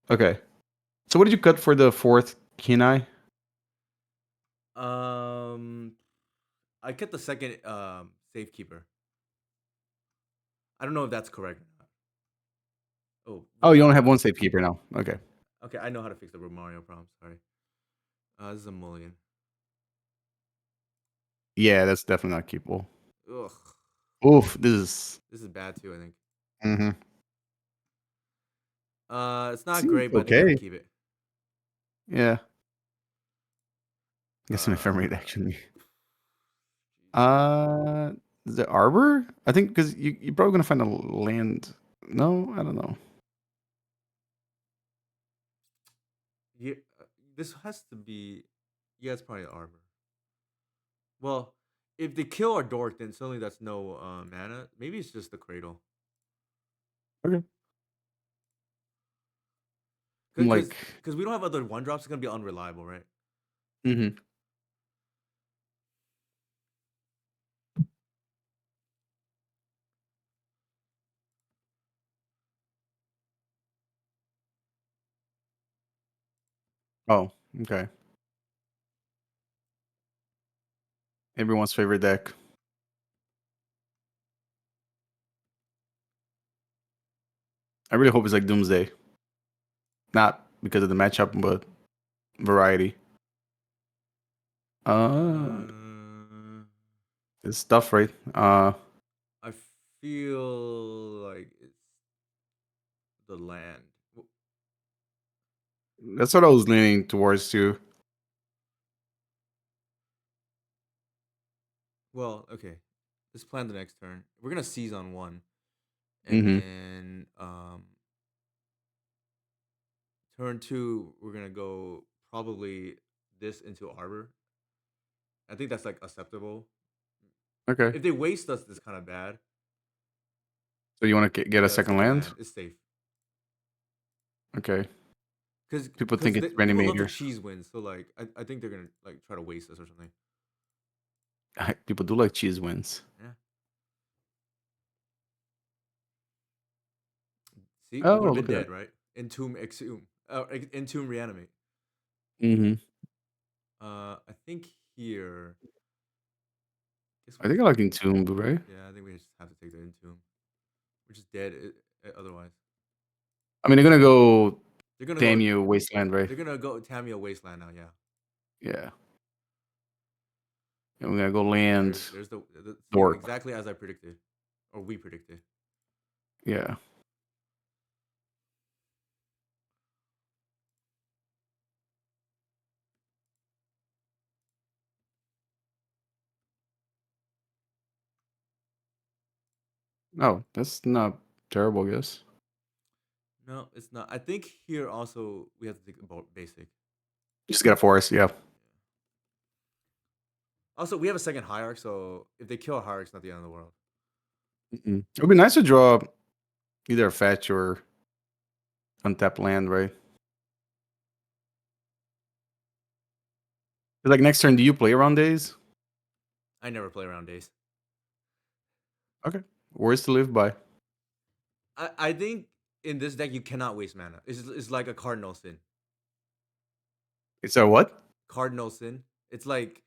Okay. So what did you cut for the fourth Kenai? Um, I kept the second safekeeper. I don't know if that's correct. Oh, Oh, this you is only have one safekeeper now. Okay. okay. I know how to fix the Mario problem. Sorry. This is a mulligan. Yeah, that's definitely not keepable. Ugh, Oof, this is. this is bad too. I think. Mm-hmm. It's not Seems great, but I think I have to okay. keep it. Yeah. Guess an ephemerate Uh, actually. Uh, the arbor? I think because you're probably gonna find a land. No, I don't know. yeah, this has to be. Yeah, it's probably Arbor. Well, if they kill our dork, then suddenly that's no mana. Maybe it's just the cradle. Okay. I'm Because like, we don't have other one drops. It's gonna be unreliable, right? mm-hmm. Oh, okay. Everyone's favorite deck. I really hope it's like Doomsday. Not because of the matchup, but variety. Uh, Uh, it's tough, right? I feel like it's the land. That's what I was leaning towards too. Well, okay. Let's plan the next turn. We're gonna seize on one, and Mm-hmm. then turn two we're gonna go probably this into Arbor. I think that's like acceptable. Okay. If they waste us, it's kind of bad. So you want to get a Yeah, let's second take a land? land. It's safe Okay. because People think it's people love to Reanimator. cheese wins. So like I think they're gonna like try to waste us or something. People do like cheese wins. Yeah. See, we would Oh, have been look at dead, that. right? Entomb, exhume, entomb, reanimate. Hmm. I think here. Guess I we think just I like Entomb, right? yeah. I think we just have to take the entomb. We're just dead otherwise. I mean, they're gonna go They're gonna go. Damn Wasteland, right? They're gonna go Tamio Wasteland now. Yeah. Yeah. And we're gonna go land There's the see Dork. exactly as I predicted, or we predicted. Yeah. Oh, that's not terrible, I guess. No, it's not. I think here also we have to think about basic. Just get a forest, yeah. Also, we have a second hierarch, so if they kill a hierarch, it's not the end of the world. Mm-mm. It would be nice to draw either a fetch or untap land, right? Like next turn, do you play around days? I never play around days. Okay. Words to live by. I think in this deck you cannot waste mana. It's like a cardinal sin. It's a what? Cardinal sin. It's like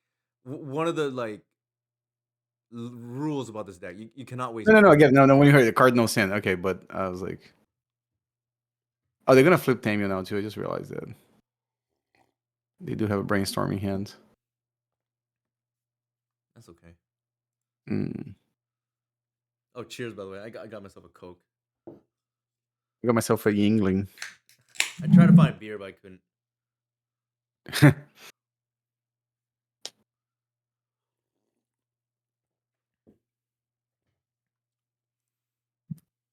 one of the like rules about this deck. You cannot waste No, no, no. mana. Again, no, no. When you heard the Cardinal Sin, okay, but I was like, oh, they're gonna flip Tamio now too. I just realized that they do have a brainstorming hand. That's okay. Mm. Oh, cheers! By the way, I got myself a Coke. I got myself a Yingling. I tried to find beer, but I couldn't.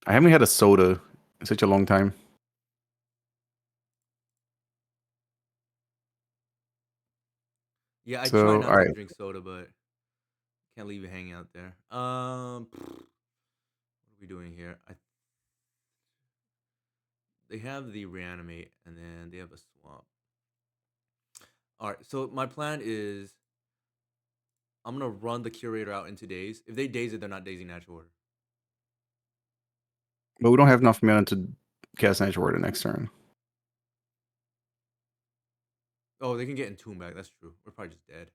I haven't had a soda in such a long time. Yeah, I try So, not all to right. drink soda, but can't leave you hanging out there. What are we doing here? They have the reanimate, and then they have a swamp. All right, so my plan is I'm gonna run the curator out into days. If they daze it, they're not dazing natural order. But we don't have enough mana to cast Natural Order next turn. Oh, they can get Entomb back. That's true. We're probably just dead.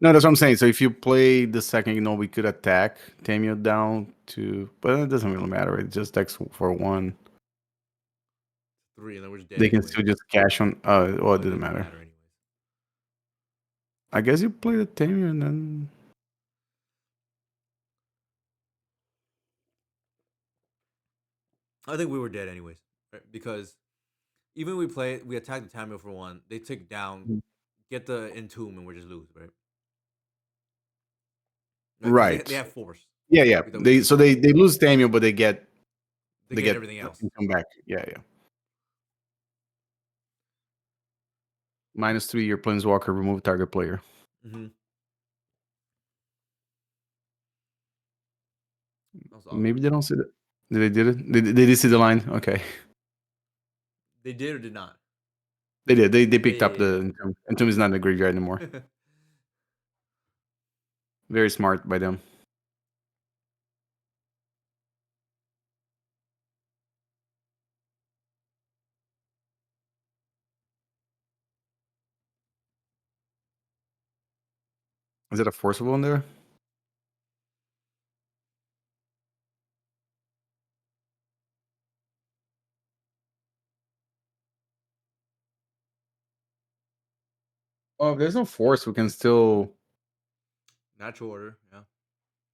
No, that's what I'm saying. So if you play the second, we could attack Tamio down to, but it doesn't really matter. It just decks for one. 3, and then we're just dead They can anyways. still just cash on. Well, Oh, it it doesn't doesn't matter. matter anyways. I guess you play the Tamio and then. I think we were dead anyways, right? Because even we attack the Tamil for 1. They take down, get the Entomb, and we just lose, right? Right, because they Right. have force. Yeah, yeah. That we They can't so get. they lose Tamio, but They they get get everything else. income back. Yeah, yeah. -3 your Planeswalker, remove target player. Mm-hmm. That was Maybe awkward. they don't see it. They did it? They did see the line? Okay. They did or did not? They did. They Yeah, picked up yeah, the Entomb. Entomb is not in the graveyard anymore. yeah. Very smart by them. Is it a forcible in there? Oh, if there's no force, we can still. Natural order, yeah.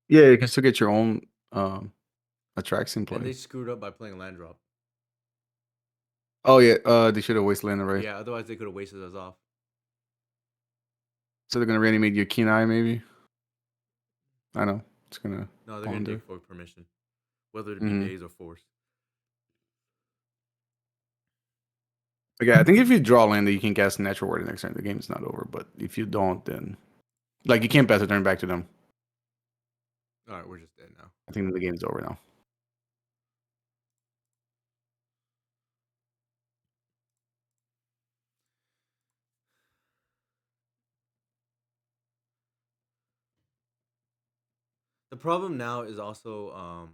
Yeah, you can still get your own attraction And play. they screwed up by playing a land drop. Oh yeah, they should have wastelanded, right? Yeah, otherwise they could have wasted us off. So they're gonna reanimate your keen eye, maybe. I know. It's gonna No, they're gonna ponder. dig for permission, whether it be Hmm. days or force. Okay, I think if you draw land that you can cast natural word next turn, the game's not over. But if you don't, then like you can't pass a turn back to them. All right, we're just dead now. I think the game's over now. The problem now is also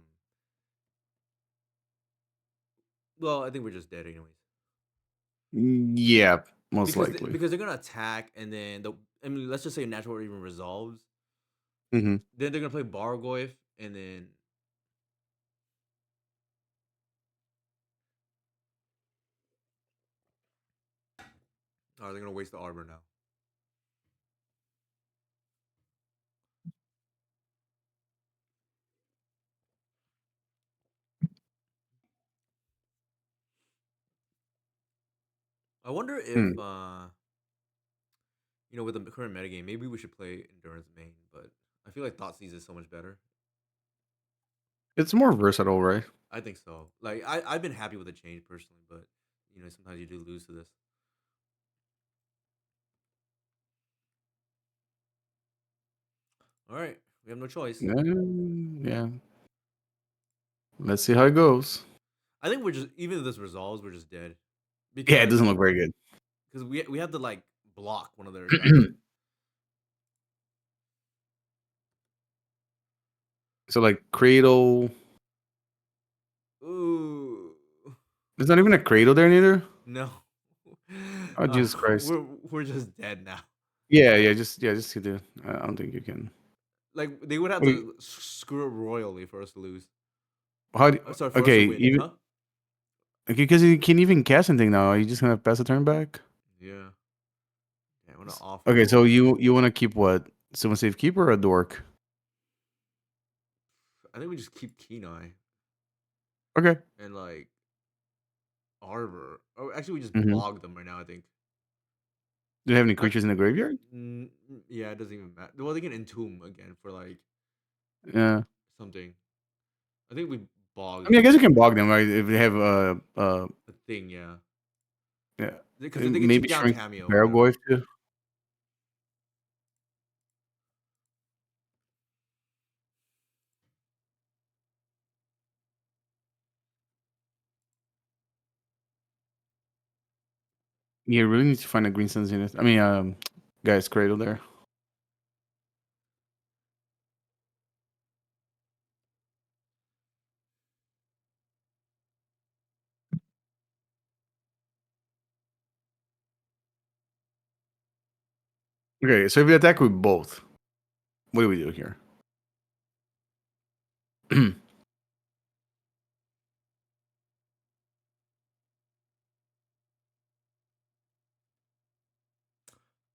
well, I think we're just dead anyways. Yeah, most Because likely. because they're gonna attack and then I mean let's just say natural order even resolves. Hmm. Then they're gonna play Bargoyf and then oh they're gonna waste the arbor now. I wonder if Hmm. with the current metagame, maybe we should play endurance main, but I feel like Thoughtseize is so much better. It's more versatile, right? I think so. Like I've been happy with the change personally, but sometimes you do lose to this. All right, we have no choice. Yeah. Let's see how it goes. I think we're just even if this resolves, we're just dead Yeah, it because doesn't look very good. we have to like block one of their guys. So like cradle. Ooh, There's not even a cradle there neither. no. Oh Uh, Jesus Christ. we're just dead now. Yeah, just you do. I don't think you can. Like they would have What do you, to screw it royally for us to lose. how do, Sorry, for us to okay, win, even huh? okay, because you can't even cast anything now. Are you just gonna pass the turn back? Yeah. Yeah, I'm gonna offer Okay, so both. you want to keep what? Someone save keeper or a dork? I think we just keep Kenai Okay. and like Arbor. Oh, actually, we just Mm-hmm. bog them right now. I think. Do you have any Uh, creatures in the graveyard? yeah, it doesn't even matter. Well, they can entomb again for like Yeah. something. I think we bog I mean, I them. guess you can bog them, right? If they have A thing, yeah. yeah, Because they can maybe take down shrink Cameo, whatever. Paragoyf too. Yeah, really need to find a Green Suns unit. I mean, guys, cradle there. Okay, so if we attack with both, what do we do here?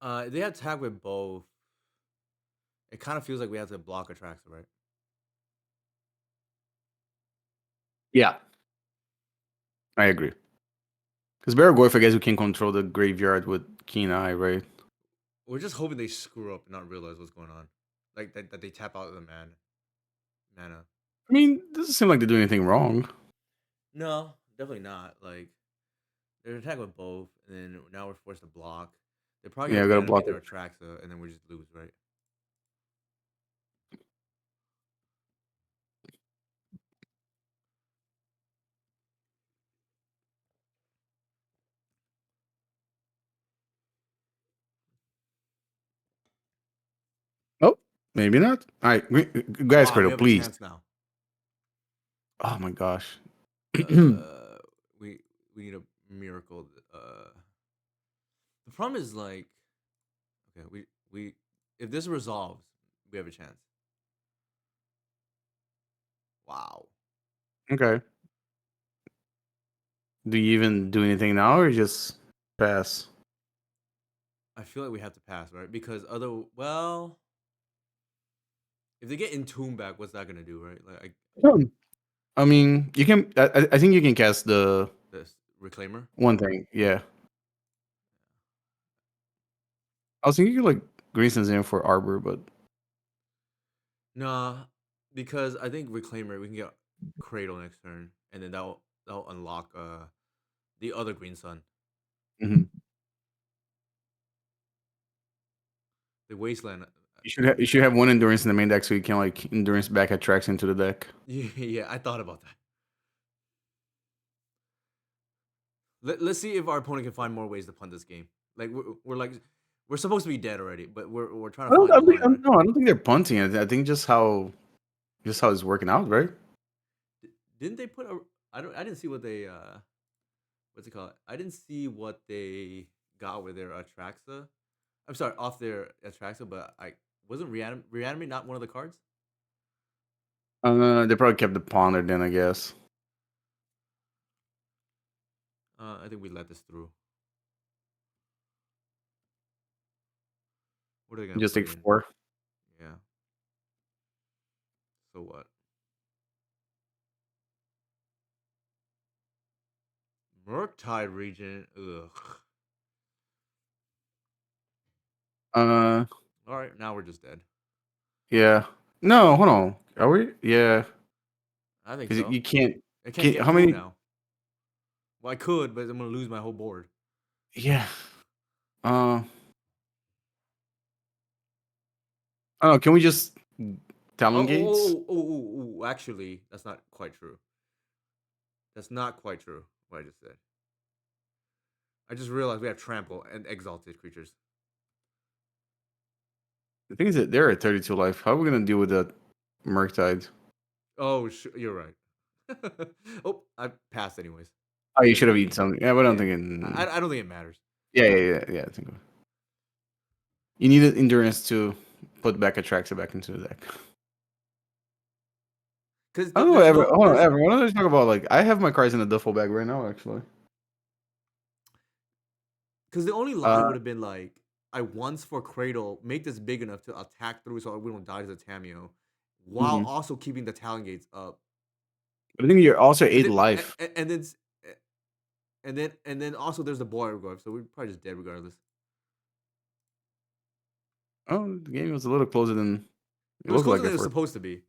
They attack with both. It kind of feels like we have to block Atraxa, right? Yeah, I agree. Because Baragorf, I guess we can control the graveyard with Keen Eye, right? We're just hoping they screw up and not realize what's going on, like that they tap out of the mana. I mean, doesn't seem like they do anything wrong. No, definitely not. Like they're attack with both, and then now we're forced to block. They're probably Yeah, gonna we gotta reanimate block their it. Atraxa, and then we just lose, right? Oh, maybe not. All right, guys, Ah, we cradle, have a please. chance now. Oh my gosh. Uh, we we need a miracle. The problem is like, okay, we if this resolves, we have a chance. Wow. Okay. Do you even do anything now, or just pass? I feel like we have to pass, right? Because well, if they get Entomb back, what's that gonna do, right? Like I mean, you can. I think you can cast the this Reclaimer. one thing. Yeah, I was thinking like Grayson's in for Arbor, but Nah, because I think Reclaimer we can get Cradle next turn, and then that'll unlock the other Green Sun. Mhm. The Wasteland. You should have one endurance in the main deck so you can like endurance back attracts into the deck. Yeah, I thought about that. Let's see if our opponent can find more ways to punt this game. Like we're like we're supposed to be dead already, but we're trying to find the one, right? No, I don't think they're punting it. I think just how it's working out, right? Didn't they put a? I didn't see what they what's it called? I didn't see what they got with their Atraxa. I'm sorry, off their Atraxa, but I wasn't reanimate not one of the cards. They probably kept the ponder then, I guess. I think we let this through. What are they gonna Just put take in? 4. Yeah. So what? Murktide region. Ugh. Uh, All right, now we're just dead. yeah. No, hold on. Are we? Yeah, I think because so. you can't. I can't get How through many? now. Well, I could, but I'm gonna lose my whole board. Yeah. Uh, I don't know. Can we just Talon Gates? Actually, that's not quite true. That's not quite true. What I just said. I just realized we have trample and exalted creatures. The thing is that they're at 32 life. How are we gonna deal with that Murktide? Oh, you're right. Oh, I passed anyways. Oh, you Because should have eaten something. Yeah, but I don't yeah, think it. I don't think it matters. Yeah. I think you need endurance to put back Atraxa back into the deck. Because I don't know. there's Ever, no hold on, there's ever. Why don't I talk about like I have my cards in a duffel bag right now, actually. because the only line Uh, would have been like, I once for Cradle make this big enough to attack through so we don't die as a Tameo, while mhm. also keeping the Talon Gates up. But I think you're also And 8 then life. and then also there's the boy regard, so we're probably just dead regardless. Oh, the game was a little closer than it It was looked closer like than at it was first. supposed to be.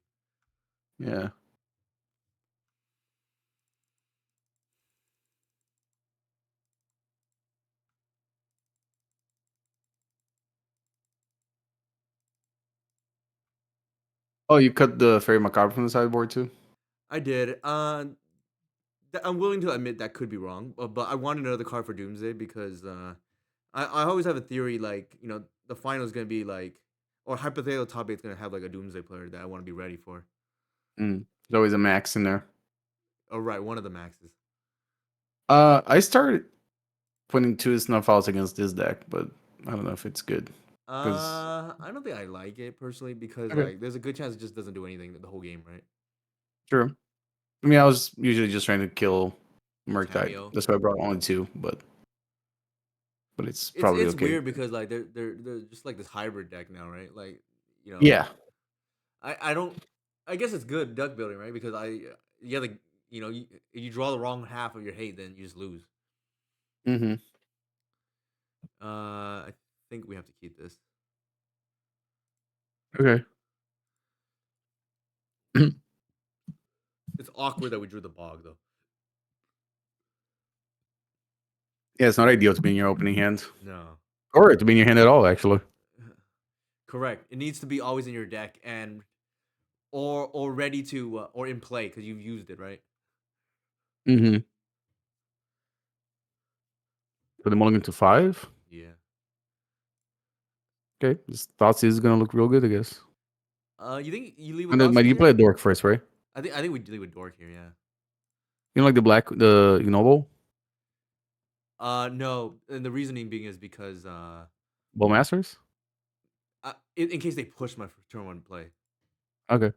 Yeah. Oh, you cut the Fairy Macabre from the sideboard too? I did. I'm willing to admit that could be wrong, but I want another card for Doomsday because I always have a theory like the final is gonna be like or hypothetical top eight's gonna have like a Doomsday player that I want to be ready for. Mm. There's always a max in there. Oh right, one of the maxes. I started putting 2 snuff outs against this deck, but I don't know if it's good. Because I don't think I like it personally because okay, like there's a good chance it just doesn't do anything the whole game, right? true. I mean, I was usually just trying to kill The Murktide. Tameo. That's why I brought only 2, but it's probably It's okay. weird because like they're just like this hybrid deck now, right? Like you know, Yeah. I don't. I guess it's good duck building, right? Because you have to, if you draw the wrong half of your hate, then you just lose. Mm-hmm. I think we have to keep this. Okay. It's awkward that we drew the bog though. Yeah, it's not ideal to be in your opening hand, No, or to be in your hand at all, actually. correct. It needs to be always in your deck and or ready to or in play because you've used it, right? Mm-hmm. Put the mulligan to 5. Yeah. Okay, this Thoughtseize is gonna look real good, I guess. You think you leave with And then, might Thoughtseize you here? play a dork first, right? I think we leave with Dork here. Yeah. You know, like the ignoble No, and the reasoning being is because Bowmasters. in case they push my turn one play. Okay,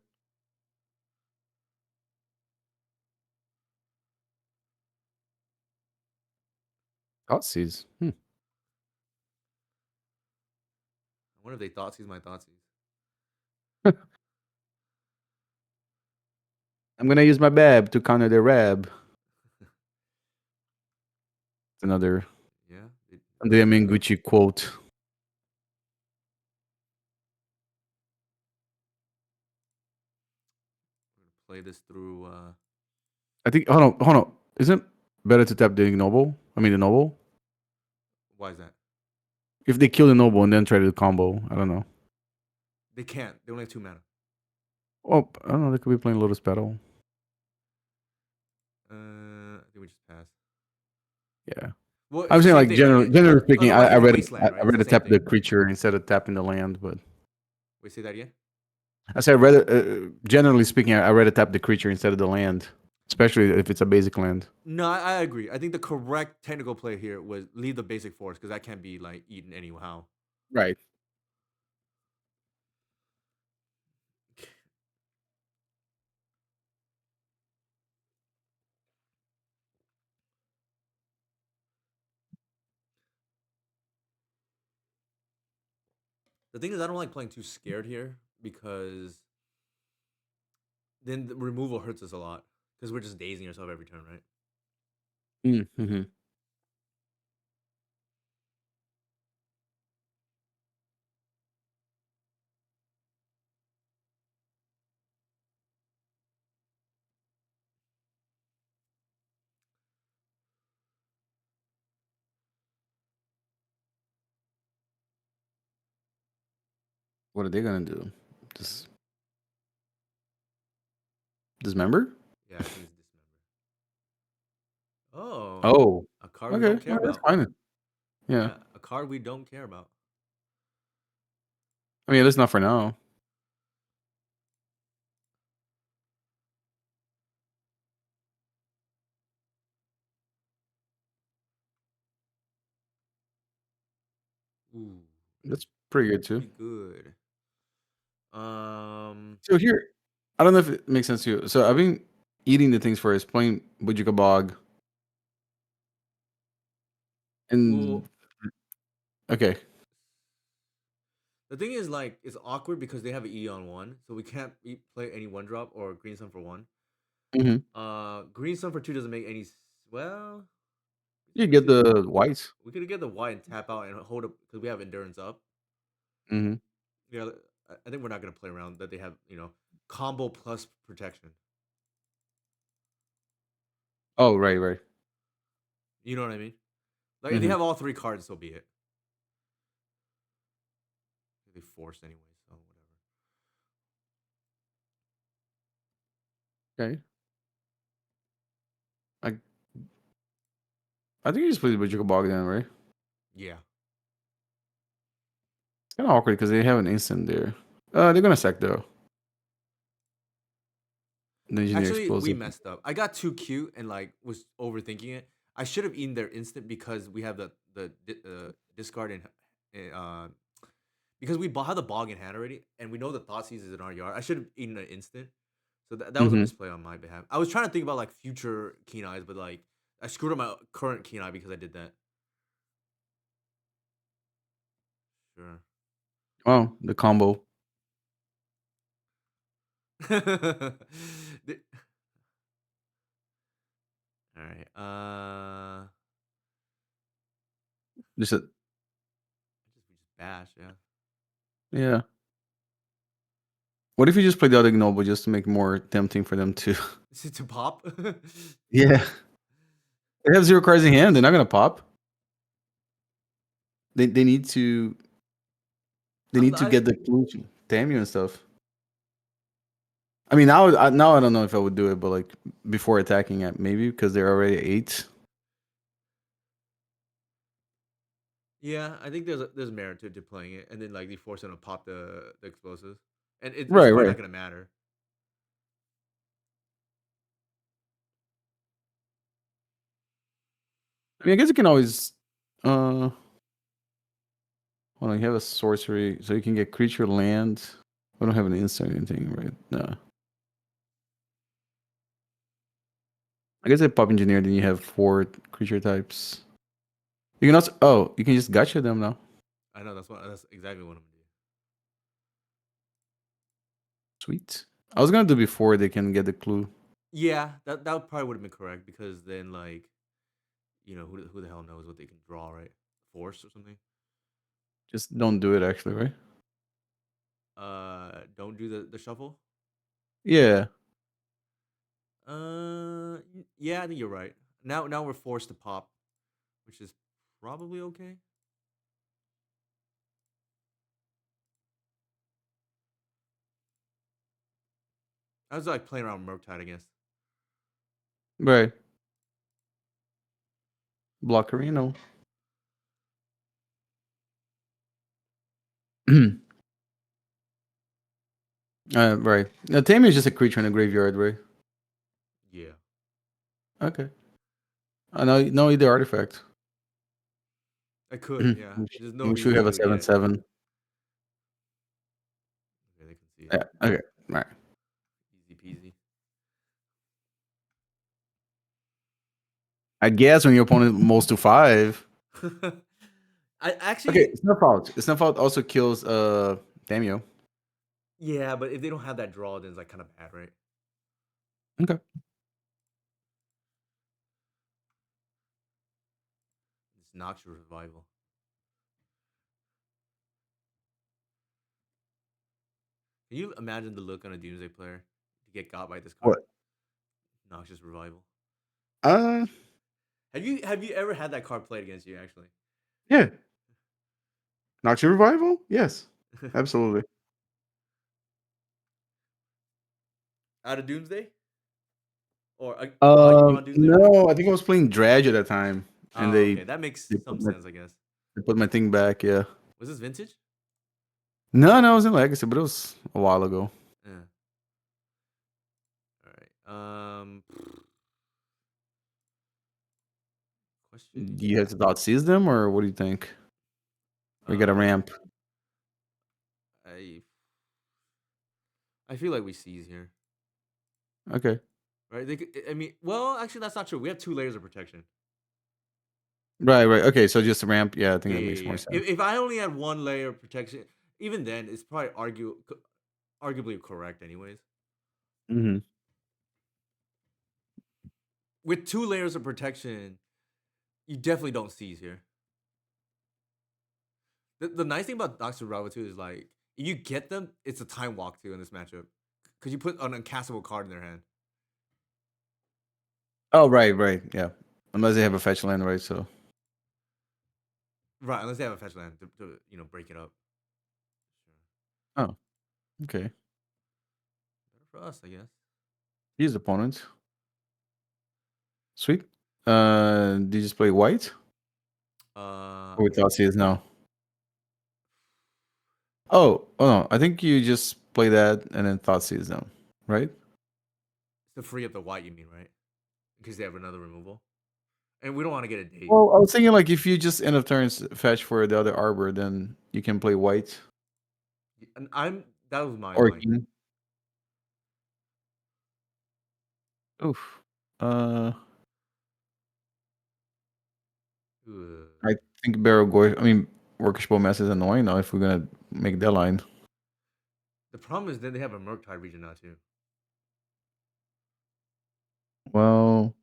Thoughtseize. I wonder if they Thoughtseize my Thoughtseize. I'm gonna use my Bab to counter the Rab. It's another Yeah. the Minguchi quote. We're gonna play this through. I think. Hold on. Is it better to tap the ignoble? I mean the noble. Why is that? If they kill the noble and then try to combo, I don't know. They can't. They only have 2 mana. Oh, I don't know. They could be playing Lotus Petal. I think we just pass. Yeah. Well, it's I'm the saying same like thing. Like generally speaking, otherwise, it's a I wasteland, right? It's the rather same tap the thing. creature instead of tapping the land. But Wait, say that again. I said rather generally speaking, I rather tap the creature instead of the land, especially if it's a basic land. No, I agree. I think the correct technical play here was leave the basic force because that can't be like eaten anyhow. Right. The thing is, I don't like playing too scared here because then the removal hurts us a lot because we're just dazing ourselves every turn, right? Mm-hmm. What are they gonna do? Just dismember? Yeah, I think it's dismember. Oh, Oh, a card we don't okay. care Well, that's about. fine. Yeah. Yeah, a card we don't care about. I mean, at least not for now. Ooh, That's pretty good too. pretty good. Um, So here, I don't know if it makes sense to you. So I've been eating the things first, playing Bujika Bog, well, and okay. the thing is, like, it's awkward because they have an E on one, so we can't play any one drop or green sun for one. Mm-hmm. Green sun for two doesn't make any. Well, You for get two, the whites. we could get the white and tap out and hold up because we have endurance up. Mm-hmm. Yeah, I think we're not gonna play around that they have combo plus protection. Oh, right, right. You know what I mean? Like if they Mm-hmm. have all three cards, so be it. They forced anyway, so whatever. Okay. I I think you just play the Bujika Bog then, right? Yeah. It's kind of awkward because they have an instant there. They're gonna sack though. The engineer Actually, we explosive. messed up. I got too cute and like was overthinking it. I should have eaten their instant because we have the discard and because we have the bog in hand already and we know the thought is in our yard. I should have eaten an instant. So that was a Mm-hmm. misplay on my behalf. I was trying to think about like future keen eyes, but like I screwed up my current keen eye because I did that. Sure. Oh, the combo. All right. Just a, We just bash, yeah. yeah. What if you just play the other Ignoble just to make it more tempting for them to? Is it to pop? Yeah. They have 0 cards in hand. They're not gonna pop. They need to I get the clue to damn you and stuff. I mean, now I don't know if I would do it, but like before attacking it, maybe because they're already 8. Yeah, I think there's merit to playing it, and then like they force them to pop the explosives, and it's Right, probably right. not gonna matter. I mean, I guess you can always. Hold on, you have a sorcery, so you can get creature land. We don't have an instant or anything, right? No. I guess I pop engineer, then you have 4 creature types. You can also. Oh, you can just gotcha them now. I know that's exactly what I'm gonna do. Sweet. I was gonna do before they can get the clue. Yeah, that probably would have been correct because then like who the hell knows what they can draw, right? Force or something. Just don't do it, actually, right? Don't do the shuffle. Yeah. Yeah, I think you're right. Now we're forced to pop, which is probably okay. I was like playing around with Murktide, I guess. Right. Blockerino. Right. Now, Tammy is just a creature in a graveyard, right? Yeah, Okay. I know. No, either artifact. I could. Mhm. Yeah, there's no We should reason have a to seven yet. seven. Okay, they can see it. Yeah. Okay. All right. Easy peasy. I guess when your opponent molds to 5. I Okay, actually, Snuff Out. Snuff Out also kills Damio. yeah, but if they don't have that draw, then it's like kind of bad, right? Okay. It's Noxious Revival. Can you imagine the look on a Doomsday player to get got by this card? What? Noxious Revival. Uh Have you ever had that card played against you? Actually, yeah. Not your revival? Yes. Absolutely. out of Doomsday, or on Doomsday rather. No, I think I was playing Dredge at that time. And Oh, okay, that makes they some put my sense, I guess. they put my thing back, yeah. Was this vintage? No, it was in Legacy, but it was a while ago. Yeah. All right. Question Do is, you have to dot seize them or what do you think? We got a uh, ramp. I I feel like we seize here, Okay. right? I mean, well, actually, that's not true. We have 2 layers of protection. Right, right. Okay, so just a ramp. Yeah, I think Yeah, that yeah, makes more yeah. sense. If I only had 1 layer of protection, even then, it's probably arguably correct, anyways. Hmm. With 2 layers of protection, you definitely don't seize here. The nice thing about Doctor Bravo too is like if you get them, it's a time walk too in this matchup because you put an uncastable card in their hand. Oh, right, right. Yeah. Unless they have a fetch land, right? So, Right, unless they have a fetch land to break it up. Sure. oh, okay. Better for us, I guess. Use opponent. Sweet. Did you just play white? Uh, Or without CS now? Oh, no. I think you just play that and then thought sees them, right? it's to free up the white, you mean, right? Because they have another removal, and we don't want to get a date. Well, I was thinking like if you just end of turns fetch for the other arbor, then you can play white And that was my or like. king. Oof. Uh, Ugh. I think Barrow Goy. I mean, Workishable Mess is annoying now if we're gonna make that line. The problem is then they have a Murktide region now too. Well,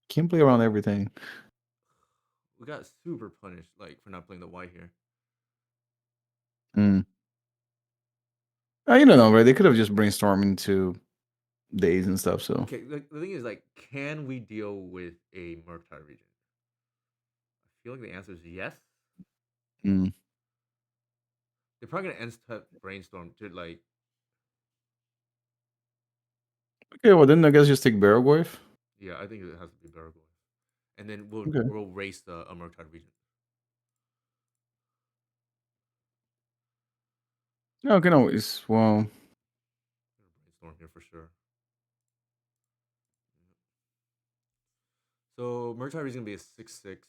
can't play around everything. We got super punished like for not playing the white here. Mm. You don't know, right? They could have just brainstormed into days and stuff. So, Okay, the thing is like, can we deal with a Murktide region? I feel like the answer is yes. mm. They're probably gonna end step brainstorm to like, Okay. Well, then I guess just take Barrow Goy. yeah, I think it has to be Baragoi, and then we'll Okay. we'll race the a Murktide region. Yeah, okay. No, it's well. Brainstorm here for sure. So Murktide region is gonna be a 6/6.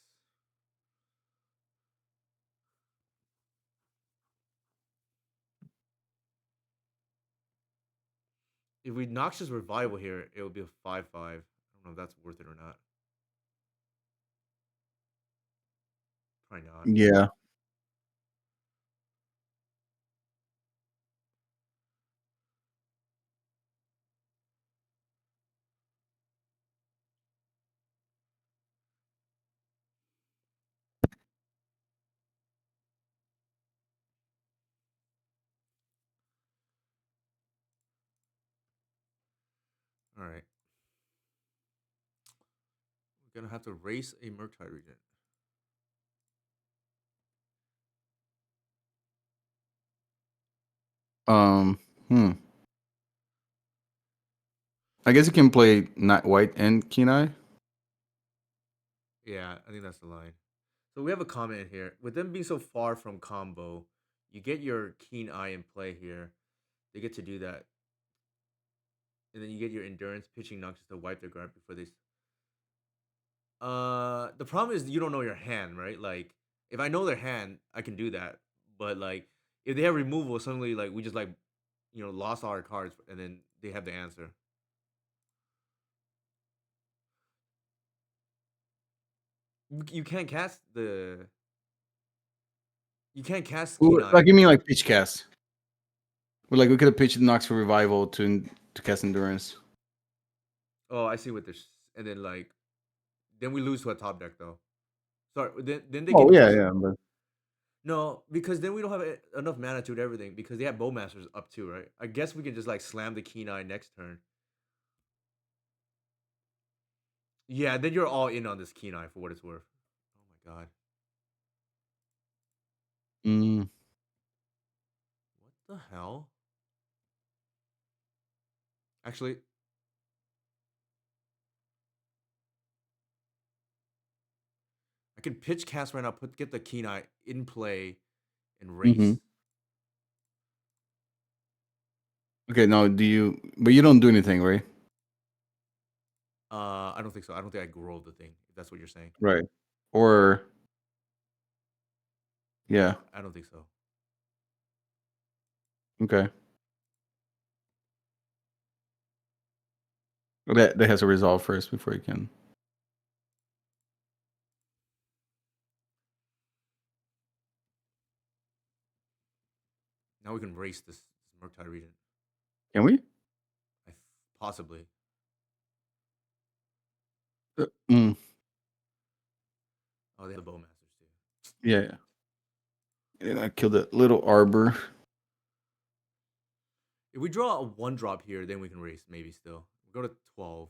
If we Noxious Revival here, it will be a 5/5. I don't know if that's worth it or not. Probably not. Yeah. All right, we're gonna have to race a Murktide region. Um. Hmm. I guess you can play not white and keen eye. Yeah, I think that's the line. So we have a comment here. With them being so far from combo, you get your keen eye in play here. They get to do that, and then you get your endurance pitching knocks to wipe their guard before they. The problem is you don't know your hand, right? Like, if I know their hand, I can do that. But like, if they have removal, suddenly like we just like, lost all our cards, and then they have the answer. You can't cast the. You can't cast keen eye. Like you mean like pitch cast? Like we could have pitched Nox for revival to cast endurance. Oh, I see what this. And then like, then we lose to a top deck though. Sorry, then they Oh can yeah, use. yeah. But No, because then we don't have enough mana to do everything because they have Bowmasters up too, right? I guess we can just like slam the Keen Eye next turn. Yeah, then you're all in on this Keen Eye for what it's worth. Oh my god. mm, What the hell? Actually, I can pitch cast right now, get the Keen Eye in play and hmm race. Okay, now do you? But you don't do anything, right? I don't think so. I don't think I grow the thing, if that's what you're saying. Right. Or yeah. I don't think so. Okay. Well, that has to resolve first before you can. Now we can race this Murktide Regent. Can we? I, possibly. Mm, Oh, they have the Bowmasters too. yeah. Yeah. And I killed a little arbor. If we draw a 1-drop here, then we can race, maybe still. We'll go to 12.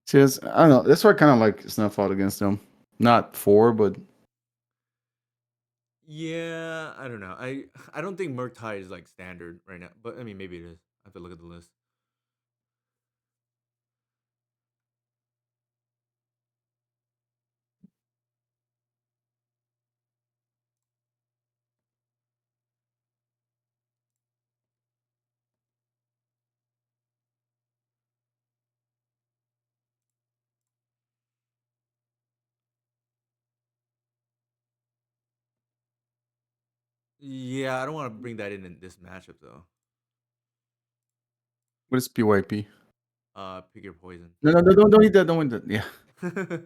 See, I don't know. That's why I kind of like snuff out against them. Not four, but Yeah, I don't know. I don't think Murktide is like standard right now, but I mean maybe it is. I have to look at the list. Yeah, I don't want to bring that in this matchup though. what is PYP? Pick your poison. No, no, no, don't eat that. Don't eat that. Yeah.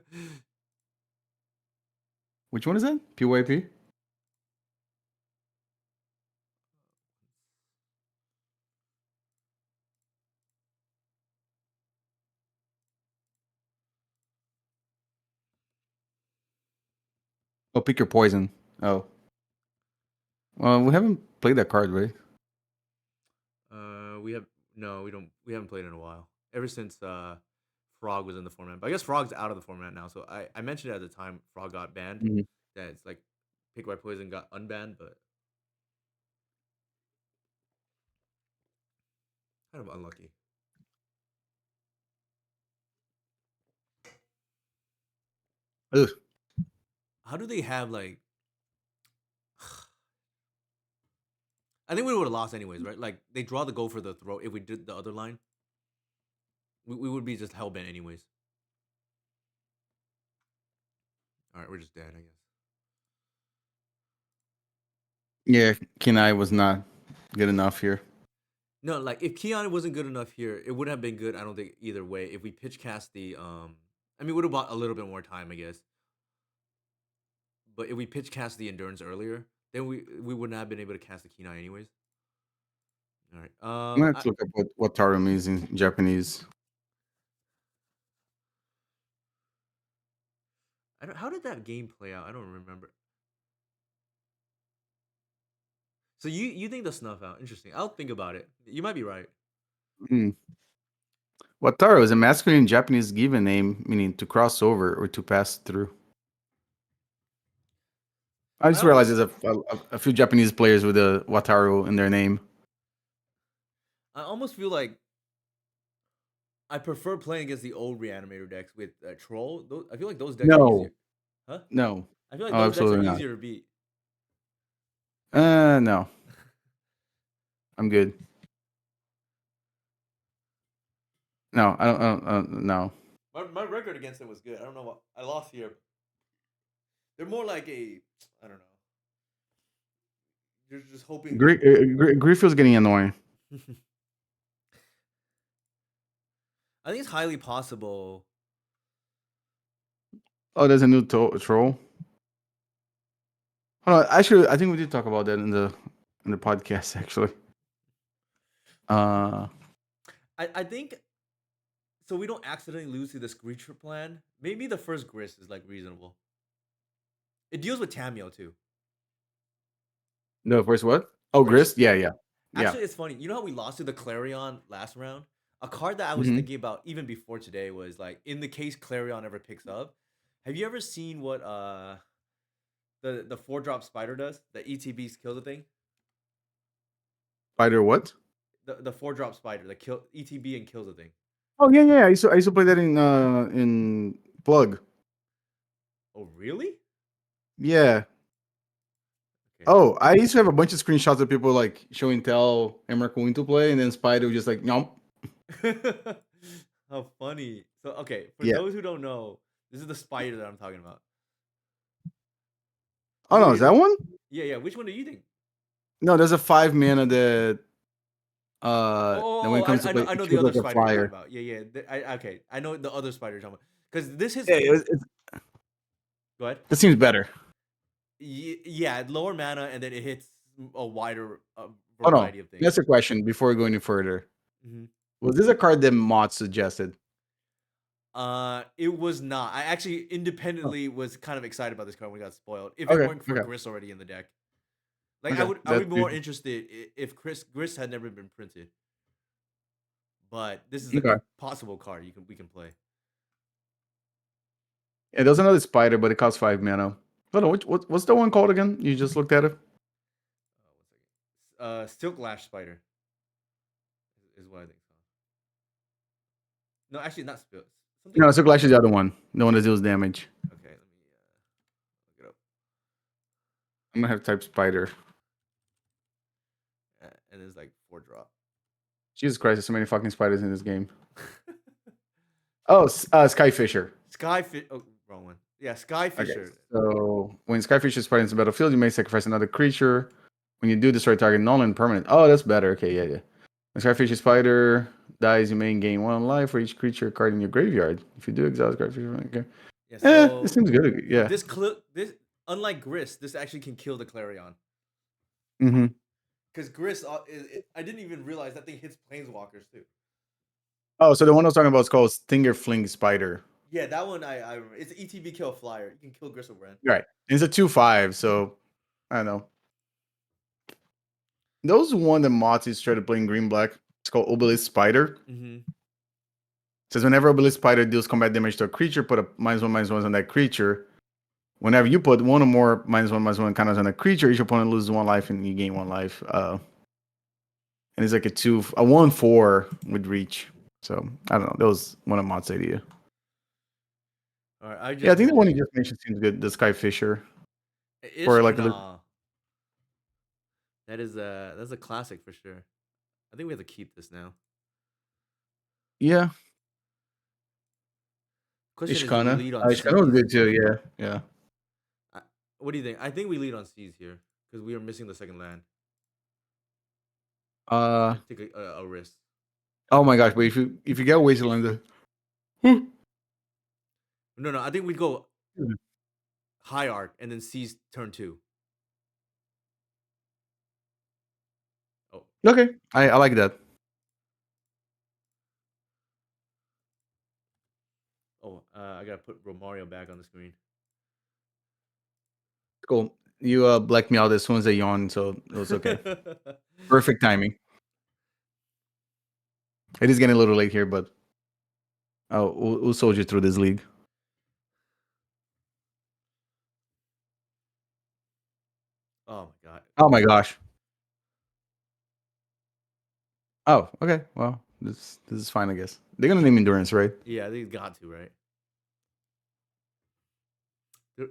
Which one is that? PYP? Oh, pick your poison. Oh. Well, we haven't played that card, right? We have no, we don't. We haven't played in a while. Ever since Frog was in the format, but I guess Frog's out of the format now. So I mentioned it at the time Frog got banned. Mhm. That it's like Pick by Poison got unbanned, but kind of unlucky. Ugh. How do they have like? I think we would have lost anyways, right? Like they draw the go for the throw. If we did the other line, we would be just hell bent anyways. All right, we're just dead, I guess. Yeah, Kenai was not good enough here. No, like if Keon wasn't good enough here, it would have been good. I don't think either way. If we pitch cast the I mean, would have bought a little bit more time, I guess. But if we pitch cast the endurance earlier, then we wouldn't have been able to cast the Kenai anyways. All right. I'm gonna have to look up what Taro means in Japanese. I don't, how did that game play out? I don't remember. So you think the snuff out? Interesting. I'll think about it. You might be right. Hmm. Wataru is a masculine Japanese given name meaning to cross over or to pass through. I I just realized almost there's a few Japanese players with a Wataru in their name. I almost feel like I prefer playing against the old reanimator decks with troll. I feel like those decks are easier. No, Huh? no, I feel like oh, those decks are absolutely not. easier to beat. No, I'm good. No, no. My record against them was good. I don't know what I lost here. They're more like a I don't know. You're just hoping that. Grief feels getting annoying. I think it's highly possible. Oh, there's a new troll. Hold on, actually, I think we did talk about that in the podcast. Actually, uh, I think so. We don't accidentally lose to the Screecher plan. Maybe the first Grist is like reasonable. It deals with Tamio too. no, first what? Oh, Grist. Grist. Yeah, yeah, yeah. Actually, it's funny. You know how we lost to the Clarion last round? A card that I was Hmm. thinking about even before today was like in the case Clarion ever picks up. Have you ever seen what the 4-drop spider does? The ETBs kill the thing? Spider what? The 4-drop spider, the kill ETB and kills the thing. Oh yeah, yeah. I used to play that in plug. Oh really? Yeah. Okay. Oh, I used to have a bunch of screenshots of people like showing tell and Raccoon to play, and then Spider was just like, no. How funny. So okay, for Yeah. those who don't know, this is the spider that I'm talking about. Oh Which one no, do is you that think? one? Yeah, yeah. Which one do you think? No, there's a 5 mana that when it comes to play, I it know the kills other like a spider you're talking flyer. about. Yeah, yeah. Okay, I know the other spider you're talking about. Because this is. Yeah, Go ahead. that seems better. Yeah, lower mana, and then it hits a wider Oh no, variety of things. that's a question before we go any further. Mhm. Was this a card that Mott suggested? It was not. I actually Oh, independently was kind of excited about this card when it got spoiled. If it okay, weren't for okay, Gris already in the deck, like okay. I That's would be more interested if Gris had never been printed. But this is a okay. possible card we can play. Yeah, there's another spider, but it costs 5 mana. Hold on, what's the one called again? You just looked at it. 1 second. Silk Lash Spider is what I think. No, actually not Spill. Something No, else. Circle Ash is the other one. The one that deals damage. Okay, let me look it up. I'm gonna have to type spider. And it's like 4-drop. Jesus Christ, there's so many fucking spiders in this game. Oh, Skyfisher. Skyfish. Oh, wrong one. Yeah, Okay, Skyfisher. so when Skyfisher is fighting the battlefield, you may sacrifice another creature. When you do, destroy target null and permanent. Oh, that's better. Okay, yeah, yeah. When Skyfisher Spider dies, you may gain 1 life for each creature card in your graveyard. If you do exile Skyfisher, okay. Yeah, It so seems good. Yeah. this unlike Gris, this actually can kill the Clarion. Mm-hmm. Because Gris, I didn't even realize that thing hits Planeswalkers too. Oh, so the one I was talking about is called Stinger Fling Spider. Yeah, that one I remember. It's an ETB kill flyer. You can kill Gristle Brand. Right. It's a 2/5, so I don't know. Those one that Mati started playing green black. It's called Obelisk Spider. Mm-hmm. Says whenever Obelisk Spider deals combat damage to a creature, put a -1/-1 on that creature. Whenever you put one or more -1/-1 counters on a creature, each opponent loses 1 life and you gain 1 life. And it's like a 1/4 with reach. So I don't know. That was one of Mott's idea. All right, I Yeah, I just think the one you googled. just mentioned seems good. The Sky Fisher for like a Ishkana. That's a classic for sure. I think we have to keep this now. yeah. Question is, do we Ishkana. lead on Ishkana was C's? good too. Yeah, yeah. What do you think? I think we lead on C's here because we are missing the second land Uh and take a risk. oh my gosh! But if you get Wasteland, No, no, I think we go high arc and then C's turn 2. Oh, okay, I like that. I gotta put Romario back on the screen. Cool. You blacked me out as soon as I yawned, so it was okay. Perfect timing. It is getting a little late here, but we'll soldier through this league. Oh my god. Oh my gosh. Oh, okay. Well, this is fine, I guess. They're gonna name endurance, right? Yeah, they got to, right? They're-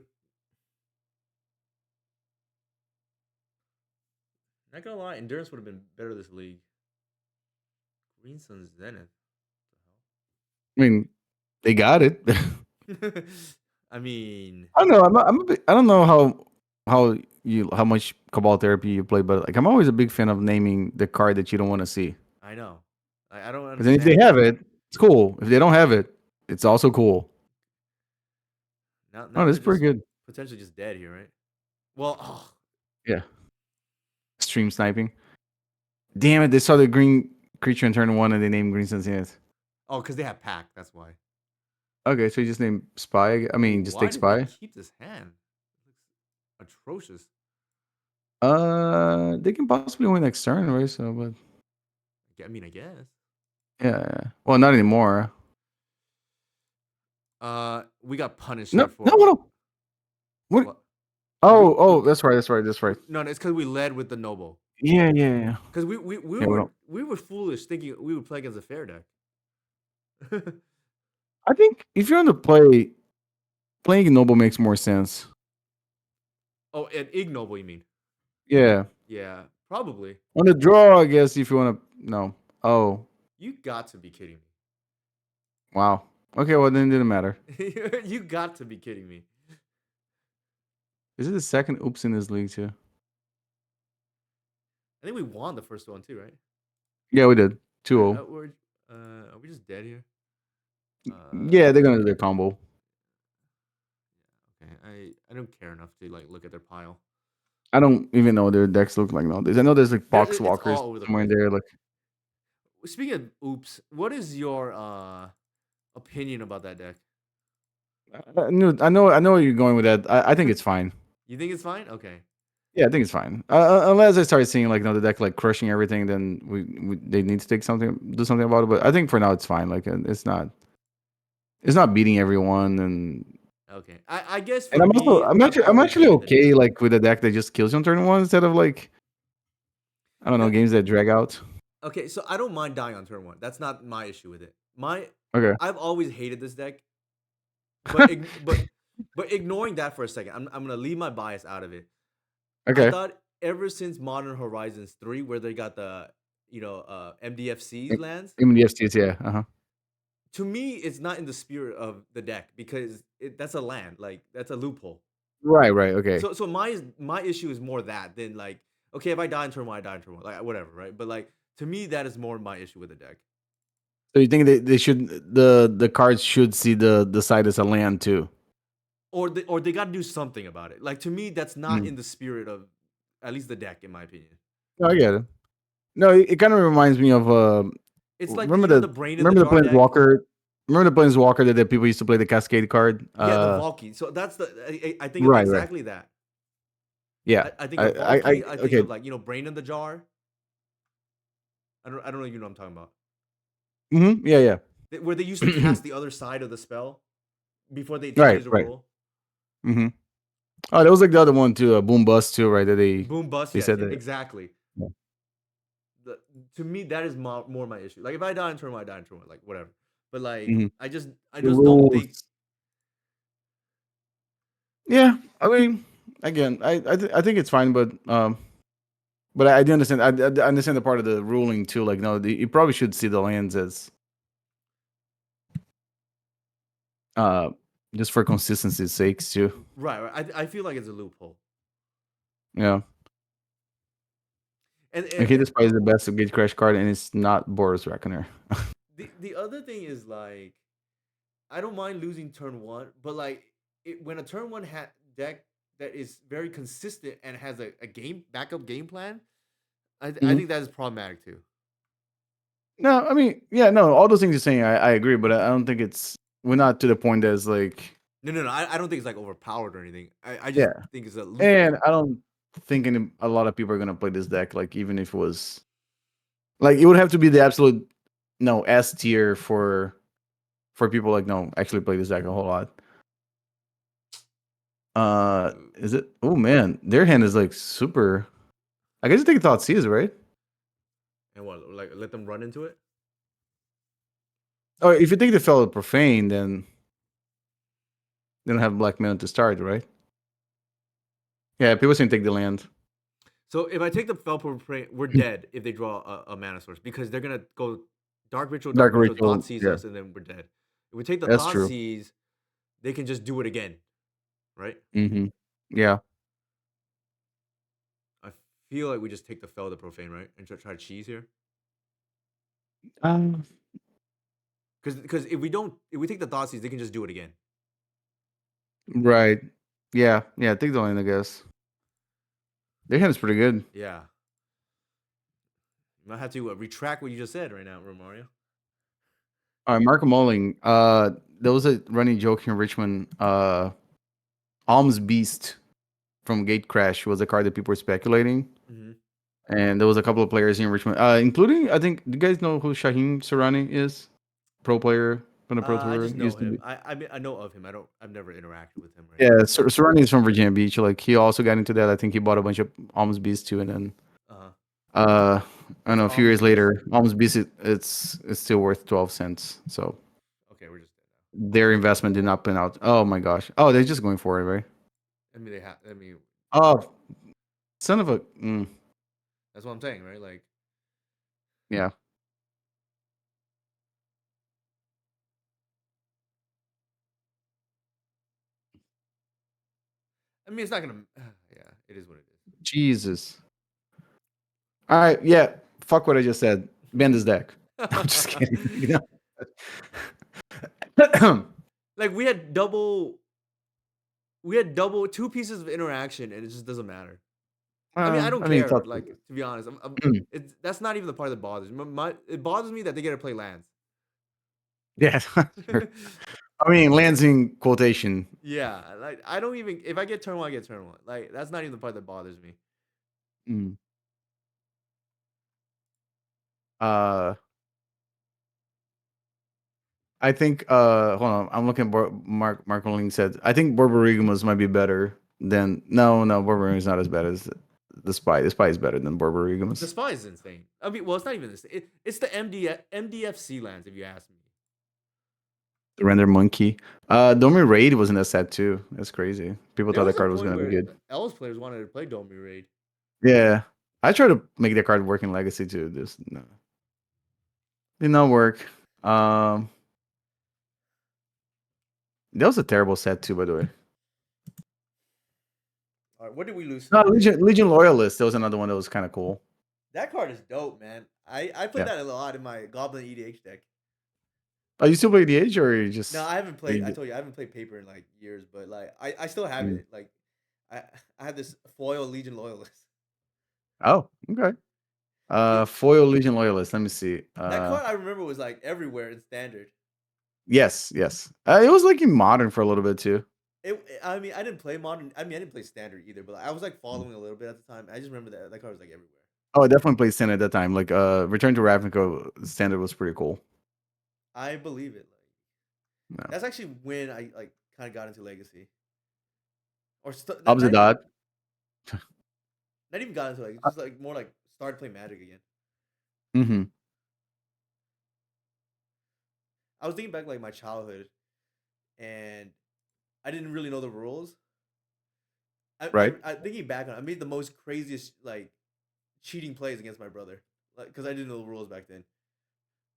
Not gonna lie, endurance would have been better this league. Green Sun Zenith. I mean, they got it. I mean, I don't know. I don't know how much Cabal Therapy you play, but like I'm always a big fan of naming the card that you don't want to see. I know. I don't Because then if they understand have that. it, it's cool. If they don't have it, it's also cool. Now Oh, they're that's pretty just good. potentially just dead here, right? Well, oh, Yeah. Stream sniping. Damn it! They saw the green creature in turn 1 and they named Green Sentinels. oh, because they have pack. That's why. Okay, so you just name Spy. I mean, just Why take did they Spy. keep this hand? Looks atrocious. They can possibly win next turn, right? So, but I mean, I guess. yeah. Well, not anymore. We got punished No, here no, for no. What? what? Oh, We oh, that's right. That's right. That's right. no, it's because we led with the noble. Yeah, yeah, yeah. Because we Yeah, we were don't. we were foolish thinking we would play against a fair deck. I think if you're on the play, playing Noble makes more sense. Oh, and ignoble, you mean? Yeah. Yeah, probably. On the draw, I guess if you want to. No. Oh, You got to be kidding wow. Okay, well then it didn't matter. me. You got to be kidding me. Is it the second oops in this league too? I think we won the first one too, right? Yeah, we did. 2-0. Are we just dead here? Yeah, they're gonna do their combo. Okay. I don't care enough to like look at their pile. I don't even know what their decks look like nowadays. I know there's like box It's walkers all over the somewhere in place. there. Like Speaking of oops, what is your opinion about that deck? I know where you're going with that. I think it's fine. You think it's fine? Okay. Yeah, I think it's fine. Unless I start seeing like the deck like crushing everything, then they need to do something about it. But I think for now it's fine. Like it's not beating everyone, Okay. I guess and for me, I've I'm always actually hated the deck. okay like with a deck that just kills you on turn 1 instead of like I don't know That games that drag out. okay, so I don't mind dying on turn one. That's not my issue with it. My Okay. I've always hated this deck, but but ignoring that for a second, I'm gonna leave my bias out of it. I Okay. thought ever since Modern Horizons 3, where they got the MDFCs lands, MDFTs, yeah. Uh-huh. to me, it's not in the spirit of the deck because that's a land, like that's a loophole. Right, right. Okay. So my issue is more that than like okay, if I die in turn one, I die in turn one, like whatever, right? But like to me, that is more my issue with the deck. So you think they should the cards should see the side as a land too? Or they got to do something about it. Like to me, that's not Mm. in the spirit of at least the deck, in my opinion. No, I get it. No, it kind of reminds me of It's like remember the the brain in the remember the jar deck. Planeswalker. Remember the Planeswalker that people used to play the Cascade card? Yeah, the Valky. So that's the I think of Right, right. exactly that. Yeah. I think of I Valky. I think okay. of like brain in the jar. I don't know if you know what I'm talking about. Yeah, yeah. Where they used to cast the other side of the spell before they Right, change the right. rule. hmm Oh, that was like the other one too, Boom Bust too, right? That Boom bust. they Yes, said that. exactly. Yeah. The, to me, that is more my issue. Like if I die in turn one, I die in turn one. Like whatever. But like hmm I The just don't think. rules. Yeah, I mean, again, I think it's fine, but I do understand. I understand the part of the ruling too. Like, no, you probably should see the lands as uh just for consistency's sakes too. Right. I feel like it's a loophole. Yeah. And, And and, he and despises the best of Gate Crash card, and it's not Boris Reckoner. the other thing is like I don't mind losing turn one, but like when a turn one deck that is very consistent and has a game backup game plan, I Mhm. think that is problematic too. No, I mean, yeah, no, all those things you're saying, I agree, but I don't think we're not to the point as like, No. I don't think it's like overpowered or anything. I just yeah, think it's a and loophole. I don't think a lot of people are gonna play this deck. Like, even if it was like, it would have to be the absolute no S tier for people like no actually play this deck a whole lot. Is it? Oh man, their hand is like super. I guess you take thought seas, right? And what? Like let them run into it? Oh, if you take the fellow profane, then they don't have black mana to start, right? Yeah, people seem to take the land. So if I take the Felper Prey, we're dead if they draw a mana source because they're gonna go Dark Dark Ritual, Thought Ritual, Seize yeah, us, and then we're dead. If we take the that's Thought true. Seize, they can just do it again, right? Hmm. Yeah. I feel like we just take the Fel the Profane, right, and try to cheese here. Um, Because if we take the Thought Seize, they can just do it again. right. Yeah, yeah, take the land, I guess. Their hand is pretty good. Yeah, you might have to retract what you just said right now, Romario. All right, Marco Moling. There was a running joke in Richmond. Alms Beast from Gate Crash was a card that people were speculating. Mm-hmm. And there was a couple of players in Richmond, including, I think, do you guys know who Shaheen Surani is? Pro player from the Pro I Tour. just know Used to him. be. I know of him. I've never interacted with him or anything. Yeah, Surani is from Virginia Beach. Like, he also got into that. I think he bought a bunch of Alms Beast too. And then, Uh huh. uh, I don't What's know, a few Alms years Beast? later, Alms Beast, it's still worth 12 cents. So Okay, we're just dead their investment did not pan out. Oh my gosh. Oh, they're just going for it, right? now. I mean, they have. I mean, Oh, son of a. that's what I'm saying, right? Like, Yeah. I mean, it's not gonna. Yeah, it is what it Jesus. All right. Yeah. Fuck what I just said. Bend his deck. I'm just is. kidding. You know? Like we had double two pieces of interaction, and it just doesn't matter. I mean, I don't I mean, care. tough. Like to be honest, it's that's not even the part that bothers me. It bothers me that they get to play lands. Yeah. Sure. I mean, lands in quotation. Yeah, like I don't even if I get turn one, I get turn one. Like that's not even the part that bothers me. Mm. Uh, I think. Hold on. I'm looking. Mark Moling said. I think Borborygmus might be better than. No. Borborygmus is not as bad as the Spy. The Spy is better than The Borborygmus. spy is insane. I mean, well, it's not even this. It's the MDFC lands, if you ask me. The Render Monkey. Domi Raid was in that set too. That's crazy. People There thought that was a card was point gonna be where good. Ellis players wanted to play Domi Raid. Yeah. I tried to make that card work in Legacy too. Just no. Did not work. Um, that was a terrible set too, by the way. All right, what did we lose No, tonight? Legion Loyalist. That was another one that was kind of cool. That card is dope, man. I played Yeah. that a lot in my Goblin EDH deck. Oh, you still play DH or you No, just? I haven't Or played. you I just told you I haven't played paper in like years, but like I still have mm. it. Like I I have this foil Legion Loyalist. Oh, okay. It, Foil Legion Loyalist. Let me see. that card I remember was like everywhere in standard. Yes. It was like in modern for a little bit too. I mean, I didn't play modern. I mean, I didn't play standard either, but I was like following a little bit at the time. I just remember that card was like everywhere. Oh, I definitely played standard at that time. Like, Return to Ravnica standard was pretty cool. I believe it. Like No. that's actually when I like kind of got into Legacy, or Opposite dot. not even got into like just like more like started playing Magic again. Mm-hmm. I was thinking back like my childhood, and I didn't really know the rules. Right. I thinking back on, it, I made the most craziest like cheating plays against my brother, like because I didn't know the rules back then.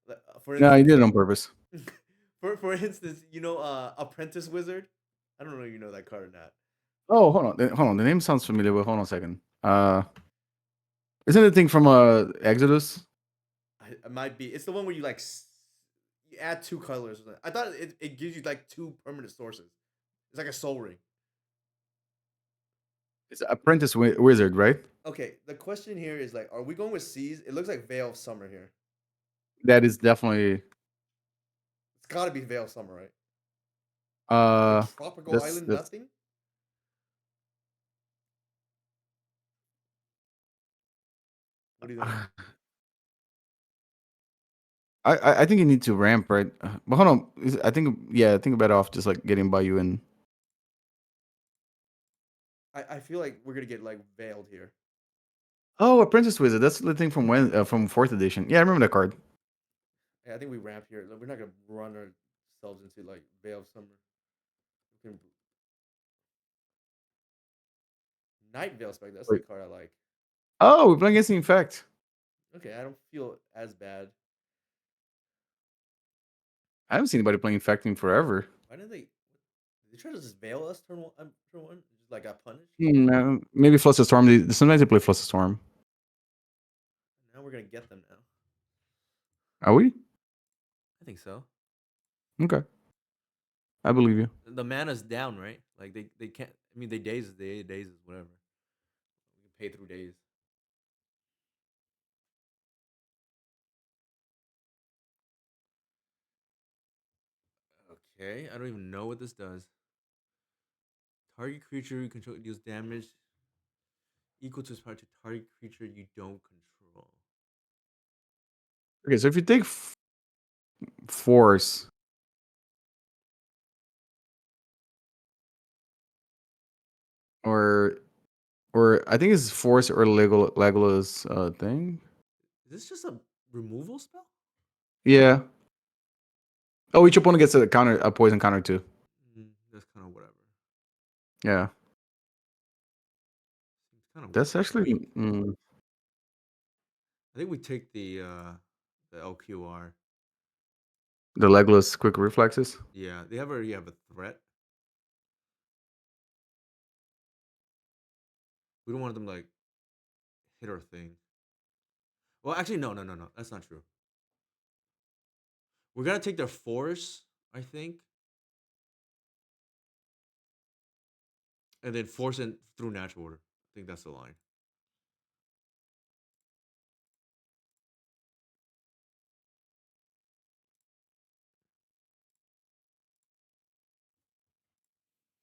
Like, for No, you instance, did it on purpose. for instance, Apprentice Wizard. I don't know if you know that card or not. Oh, hold on. Hold on. The name sounds familiar. Wait, hold on a second. Isn't it the thing from Exodus? It might be. It's the one where you like you add two colors. I thought it gives you like two permanent sources. It's like a soul ring. It's Apprentice Wizard, right? Okay, the question here is like, are we going with C's? It looks like Veil of Summer here. That is definitely It's got to be Veil of Summer, right? Like uh Tropical that's Island, that's nothing. What do you think? I think you need to ramp, right? But hold on. I think, yeah, I think better off just like getting by you and I feel like we're gonna get like veiled here. Oh, Apprentice Wizard. That's the thing from from fourth edition. Yeah, I remember that card. Yeah, I think we ramp here. Like, we're not gonna run ourselves into like Veil of Summer. We can Night Veil Spec. That's the Wait. card I like. Oh, we're playing against the Infect. Okay, I don't feel as bad. I haven't seen anybody playing Infecting forever. Why didn't they? Did they try to just veil us turn one? Turn one, just like got punished. Maybe Fluster Storm. Sometimes they play Fluster Storm. Now we're gonna get them now. Are we? I think so. Okay. I believe you. The mana's down, right? Like they can't. I mean, they days is whatever. We can pay through days. Okay, I don't even know what this does. Target creature you control deals damage equal to its power to target creature you don't control. Okay, so if you take Force, or I think it's Force or Legolas thing. Is this just a removal spell? Yeah. Oh, each opponent gets a poison counter too. That's kind of whatever. Yeah. It's kind of weird. That's actually I think we take the LQR. the Legolas quick reflexes. Yeah, they already have a threat. We don't want them to, like, hit our thing. Well, actually, no. That's not true. We're gonna take their force, I think, and then force it through natural order. I think that's the line.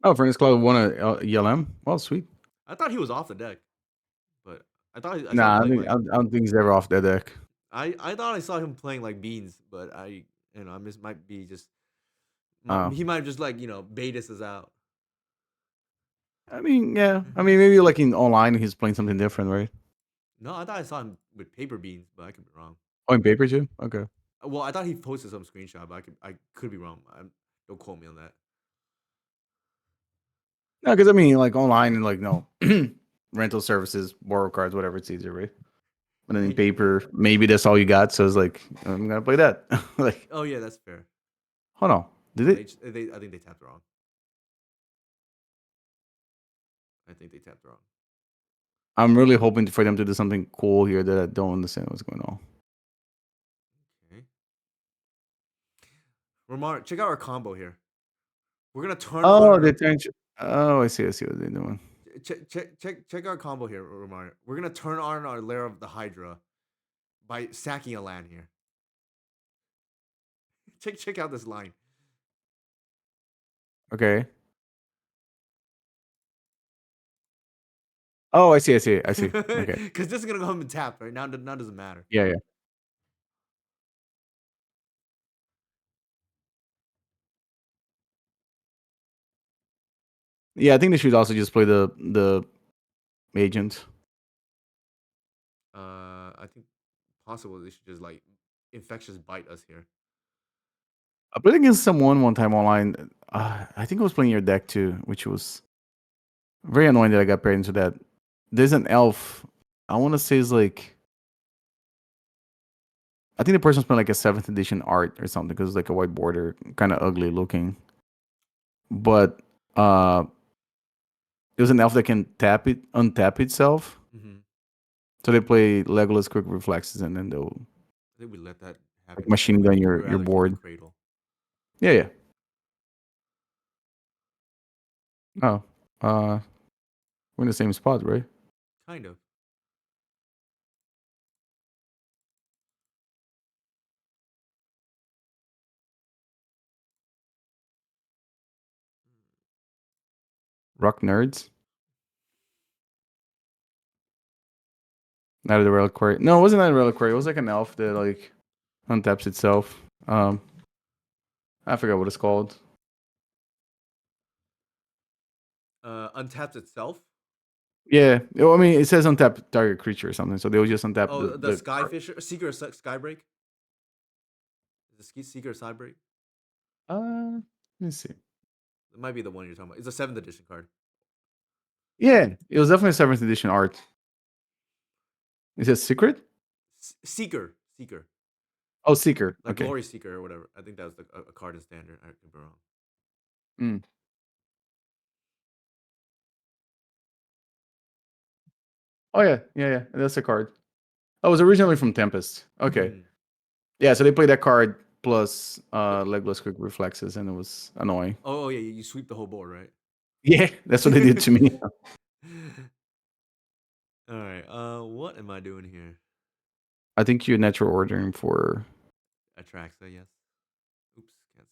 Oh, Furnace Cloud won a ELM. Well, sweet. I thought he was off the deck, but I saw him Nah, playing like I don't think he's ever off that deck. I thought I saw him playing like beans, but I might be just Oh. he might just like bait us out. I mean, yeah. I mean, maybe like in online, he's playing something different, right? No, I thought I saw him with paper beans, but I could be wrong. Oh, in paper too. Okay. Well, I thought he posted some screenshot, but I could be wrong. Don't quote me on that. No, because I mean, like online and like no rental services, borrow cards, whatever. It's easier, right? And then in paper, maybe that's all you got. So it's like I'm gonna play that. Like, Oh yeah, that's fair. hold on, did No, it? I think they tapped wrong. I think they tapped wrong. I'm really hoping for them to do something cool here that I don't understand what's going on. Okay. Ramar, check out our combo here. We're gonna turn Oh, on. they changed. Oh, I see. I see what they're doing. Check our combo here, Ramar. We're gonna turn on our lair of the Hydra by sacking a land here. Check out this line. Okay. Oh, I see. I see. I see. Okay. Because this is gonna go home and tap right now. Now doesn't matter. Yeah, yeah. Yeah, I think they should also just play the agent. I think possible they should just like infectious bite us here. I played against someone one time online. I think I was playing your deck too, which was very annoying that I got paired into that. There's an elf. I want to say it's like I think the person's playing like a seventh edition art or something because it's like a white border, kind of ugly looking. But uh, it was an elf that can untap itself. Mm-hmm. So they play Legolas Quick Reflexes, and then they'll I think we let that like happen here. machine gun We were your allocated board. cradle. Yeah, yeah. Oh, we're in the same spot, right? Kind of. Rock nerds. Not a reliquary. No, it wasn't a reliquary. It was like an elf that like untaps itself. I forgot what it's called. Untapped itself. Yeah. Well, I mean, it says untap target creature or something, so they'll just untap Oh, the the card. Skyfisher, Seeker, Skybreak. Is the Seeker Skybreak? Let me see. It might be the one you're talking about. It's a seventh edition card. Yeah, it was definitely seventh edition art. It says secret. Seeker, Seeker, Oh, seeker. like Okay. Glory Seeker or whatever. I think that was a card in standard. I could be wrong. Mm. Oh yeah, yeah, yeah. That's a card. Oh, it was originally from Tempest. Okay. Mm. Yeah, so they played that card plus The- legless quick reflexes, and it was annoying. oh yeah, you sweep the whole board, right? Yeah, that's what they did to me. All right. What am I doing here? I think you're natural ordering for. Atraxa, yes. Oops, cancel.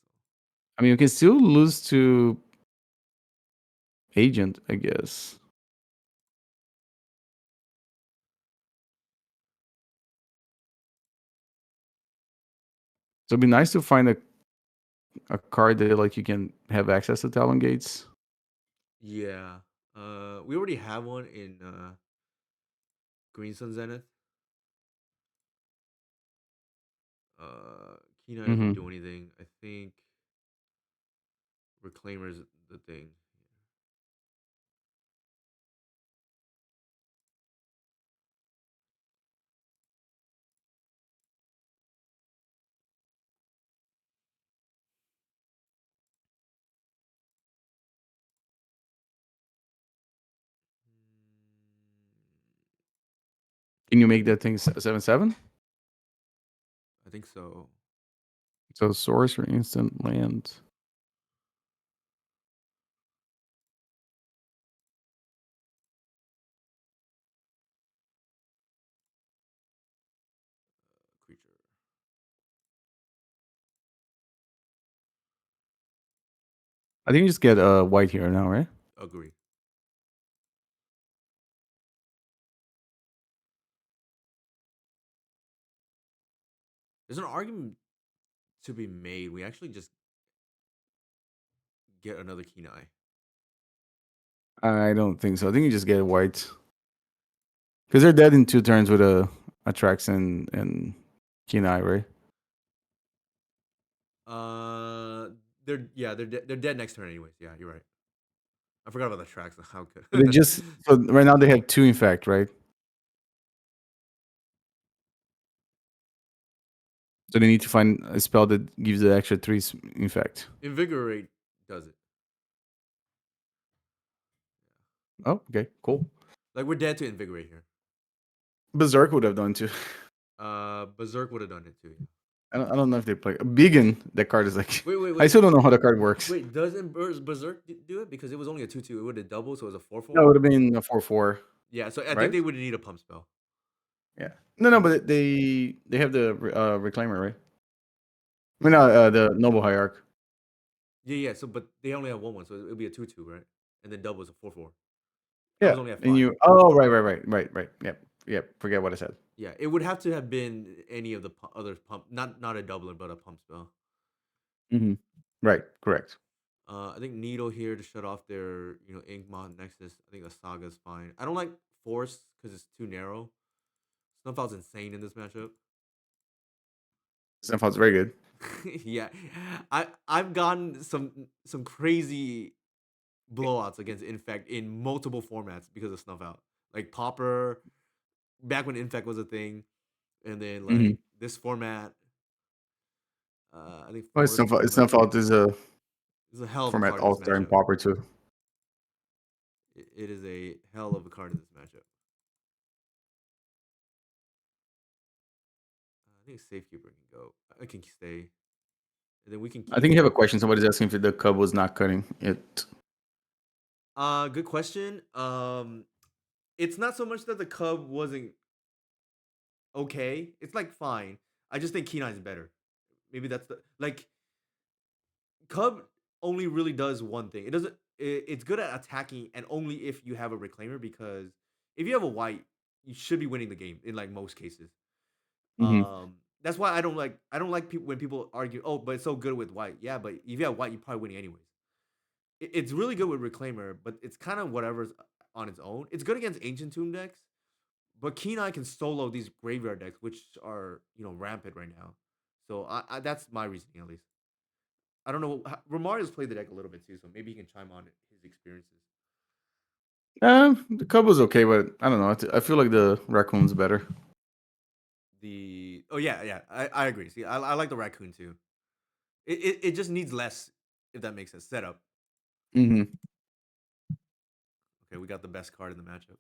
I mean, you can still lose to agent, I guess. So it'd be nice to find a card that like you can have access to Talon Gates. Yeah. We already have one in Green Sun Zenith. Keynight doesn't Mm-hmm. do anything. I think Reclaimer's the thing. Can you make that thing 7/7? I think so. So source or instant land. Creature. I think you just get white here now, right? Agree. There's an argument to be made. We actually just get another Kenai. I don't think so. I think you just get white because they're dead in 2 turns with a Trax and Kenai, right? They're dead next turn anyways. Yeah, you're right. I forgot about the tracks. How So they could? just so right now they have 2 in fact, right? So they need to find a spell that gives the extra 3 in fact. Invigorate does it. Oh, okay, cool. Like we're dead to invigorate here. Berserk would have done too. Berserk would have done it too. Yeah. I don't know if they play Vegan. That card is like Wait, wait, I wait, still don't know how the card works. wait. Doesn't Berserk do it because it was only a 2/2? It would have doubled, so it was a 4 No, it 4. would have been a 4/4, Yeah, so I think right? they would need a pump spell. Yeah. No, And but they have the reclaimer, right? I mean, the noble hierarch. yeah. So, but they only have one, so it'll be a 2/2, right? And then double is a 4 4. I Yeah, was only at and 5. you. Oh, right. Yep. Forget what I said. Yeah, it would have to have been any of the other pump, not a doubler, but a pump spell. Hmm. Right. Correct. I think Needle here to shut off their, Inkmoth Nexus. I think the Saga's fine. I don't like Force because it's too narrow. Snowfall's insane in this matchup. Snowfall's very good. Yeah, I've gotten some crazy blowouts against Infect in multiple formats because of Snuff Out. Like Popper, back when Infect was a thing, and then Hmm. like this format. I think Well, Forest format Snowfall is a is a hell of a format card in all this star and matchup. popper too. It is a hell of a card in this matchup. I think Safekeeper can go. I can stay, and then we can I keep think you have a the. question. Somebody's asking if the cub was not cutting it. Good question. It's not so much that the Cub wasn't okay. It's like fine. I just think Kenai's better. Maybe that's the like Cub only really does one thing. It doesn't. It's good at attacking, and only if you have a reclaimer. Because if you have a white, you should be winning the game in like most cases. Hmm. That's why I don't like people when people argue. Oh, but it's so good with white. Yeah, but if you have white, you're probably winning anyways. It's really good with reclaimer, but it's kind of whatever's on its own. It's good against Ancient Tomb decks, but Keen Eye can solo these graveyard decks, which are rampant right now. So that's my reasoning at least. I don't know. Romario's played the deck a little bit too, so maybe he can chime on his experiences. The Cub okay, but I don't know. I feel like the Raccoon's better. Yeah, I agree. See, I like the Raccoon too. It just needs less, if that makes sense. Setup. Hmm. Okay, we got the best card in the matchup.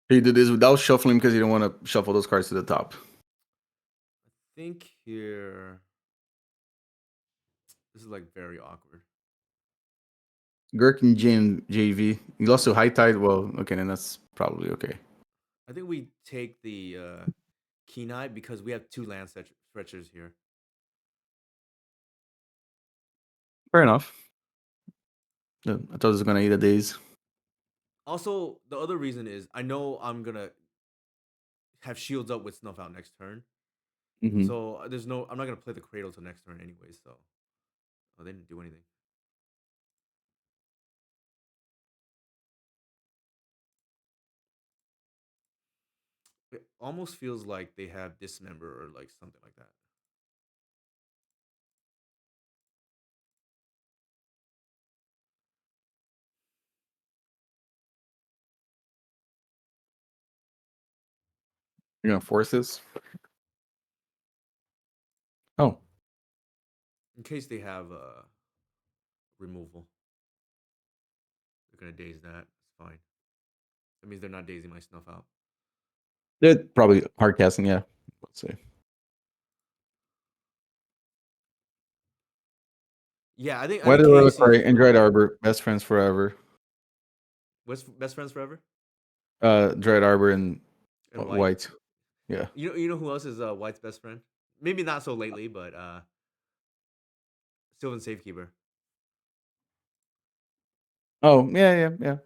He did this without shuffling because he didn't want to shuffle those cards to the top. I think here this is like very awkward. Gherkin JV. He lost to High Tide. Well, okay, then that's probably okay. I think we take the Kenai because we have two land stretchers here. Fair enough. Yeah, I thought it was gonna eat a days. Also, the other reason is I know I'm gonna have shields up with Snuff out next turn. Hmm. So I'm not gonna play the Cradle till next turn anyway. So they didn't do anything. It almost feels like they have Dismember or like something like that. You're gonna force this? Oh, In case they have removal, they're gonna daze that. It's fine. That means they're not dazing my Snuff out. they're probably hard casting. Yeah, let's say. Yeah, I Why think did I KAC sorry, is really Dread good. Arbor, best friends forever. What's best friends forever? Dread Arbor and And White. White. Yeah. You know who else is White's best friend? Maybe not so lately, but Sylvan Safekeeper. Oh, yeah.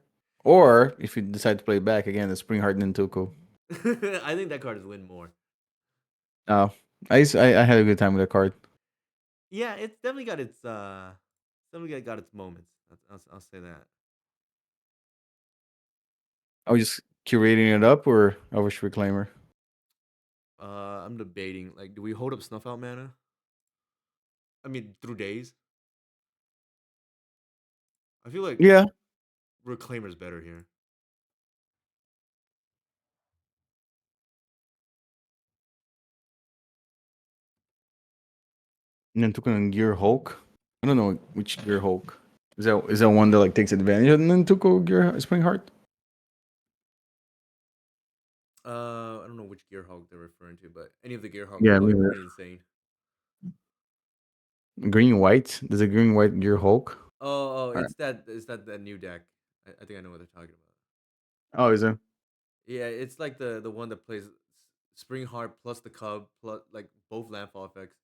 Or if you decide to play it back again, the Spring Heart Nintuko. I think that card is win more. Oh, I had a good time with that card. Yeah, it's definitely got its moments. I'll say that. I was just curating it up, or I wish Reclaimer. I'm debating like, do we hold up Snuff Out mana? I mean, through days. I feel like Yeah. Reclaimer's better here. Nintuko and Gear Hulk. I don't know which Gear Hulk. Is that one that like takes advantage of Nintuko Gear Spring Heart? I don't know which Gearhulk they're referring to, but any of the Gearhulks are Yeah, probably maybe pretty insane. green white. There's a green white Gear Hulk. All right. It's that the new deck. I think I know what they're talking about. Oh, is it? Yeah, it's like the one that plays Spring Heart plus the Cub plus like both landfall effects.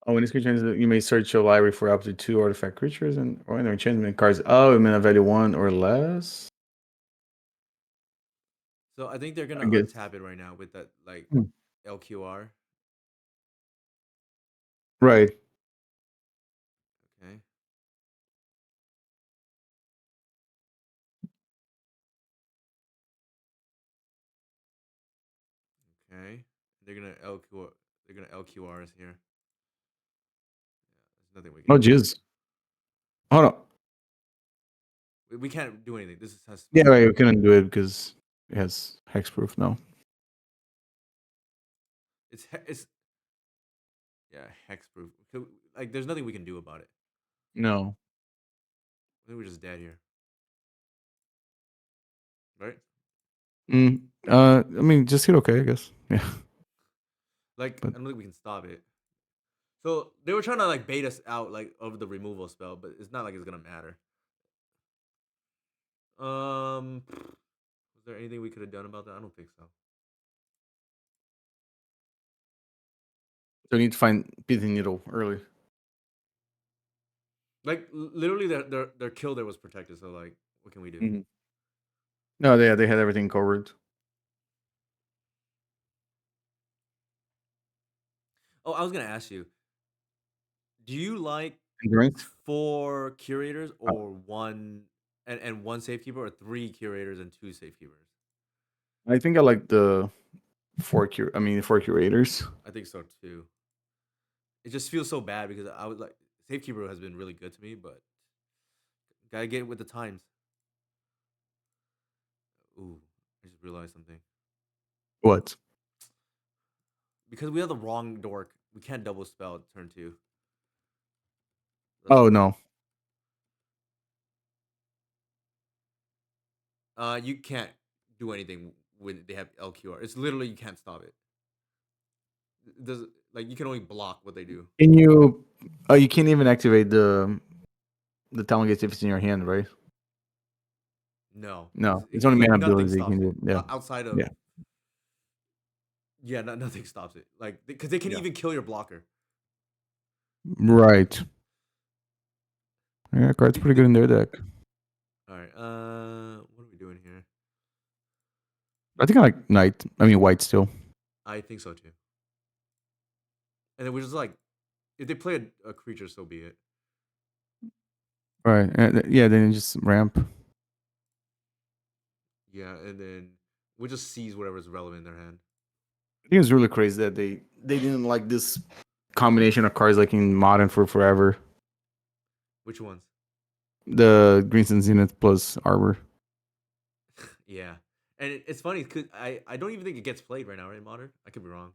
Oh, in this creature, you may search your library for up to 2 artifact creatures or any enchantment cards. Oh, mana value 1 or less. So I think they're I gonna guess. untap it right now with that like Hmm. LQR. Right. Okay. Okay. They're gonna LQR. They're gonna LQRs here. Yeah, there's nothing we can Oh, do. jeez. Hold on. We can't do anything. This has to be Yeah, right. stop. You couldn't do it because it has hexproof now. It's yeah hexproof. Like there's nothing we can do about it. No. I think we're just dead here, right? I mean, just hit okay, I guess. Yeah. Like But I don't think we can stop it. So they were trying to like bait us out like of the removal spell, but it's not like it's gonna matter. Was there anything we could have done about that? I don't think so. So we need to find pithing needle early. Like literally, their kill there was protected. So like, what can we do? Mhm. No, they had everything covered. Oh, I was gonna ask you, do you like Endurance. four curators Uh, or one and one safekeeper, or three curators and two safekeepers? I think I like the four curators. I think so too. It just feels so bad because I was like, safekeeper has been really good to me, but gotta get with the times. Ooh, I just realized something. What? Because we have the wrong dork, we can't double spell turn two. That's Oh why. no. You can't do anything when they have LQR. It's literally you can't stop it. Does like you can only block what they do. Can you? Oh, you can't even activate the talent gates if it's in your hand, right? No, No, it's only mana nothing abilities that you stops can it do. Yeah, outside of yeah, yeah. Nothing stops it. Like because they can yeah. even kill your blocker. Right. Yeah, card's pretty good in their deck. All right. What are we doing here? I think I like Knight. I mean, White still. I think so too. And then we're just like, if they play a creature, so be it. Right. Yeah, then you just ramp. Yeah, and then we'll just seize whatever's relevant in their hand. I think it's really crazy that they didn't like this combination of cards like in Modern for forever. Which ones? The Green Sun Zenith plus Arbor. Yeah, and it's funny because I don't even think it gets played right now, right? In Modern, I could be wrong.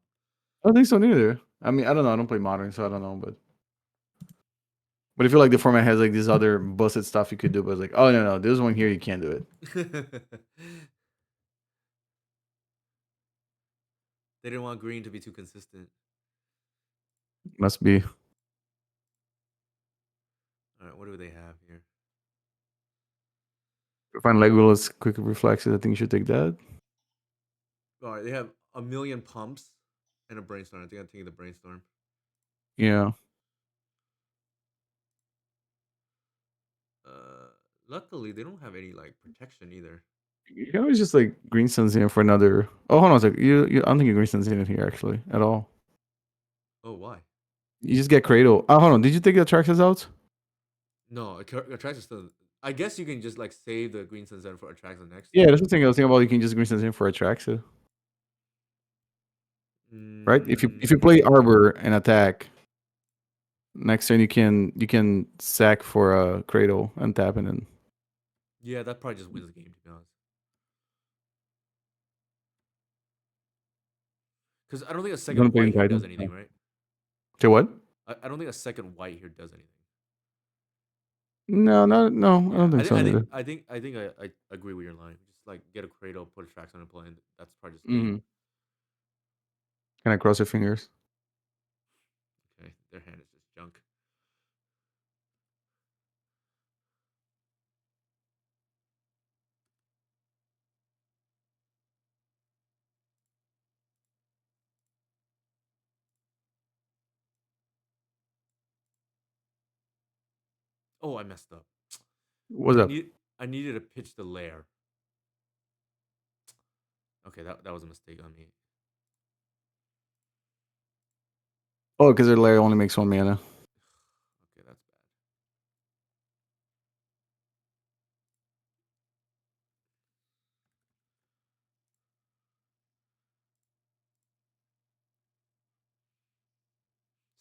I don't think so neither. I mean, I don't know. I don't play Modern, so I don't know. But I feel like the format has like this other busted stuff you could do. But it's like, oh no, this one here you can't do it. They didn't want green to be too consistent. Must be. All right, what do they have here? Find Legolas quick reflexes. I think you should take that. All right, they have a million pumps and a brainstorm. I think I'm taking the brainstorm. Yeah. Uh, Luckily they don't have any like protection either. You can always just like Green Sun's in for another. Oh, hold on a sec. I don't think your Green Sun's in it here actually at all. Oh, why? You just get Cradle. Oh, hold on. Did you take the Atraxas out? No, attracts still. I guess you can just like save the green sunset for attracts the next Yeah, turn. that's the thing I was thinking about. You can just Green Sun's in for Atraxa, right? If you play Mm, Arbor and attack next turn, you can sack for a Cradle and tap and then yeah, that probably just wins the game to be honest. Because I don't think a you want second to play in white here does Titan. anything, right? Say what? I don't think a second white here does anything. No, no. I Yeah, don't think so neither. I agree with your line. Just like get a cradle, put a tracks on and play, and that's probably just game. Mm-hmm. Can I cross your fingers? Okay, their hand is just junk. Oh, I messed up. What's I up? need I needed to pitch the lair. Okay, that was a mistake on me. Oh, because their lair only makes one mana. Okay, that's bad.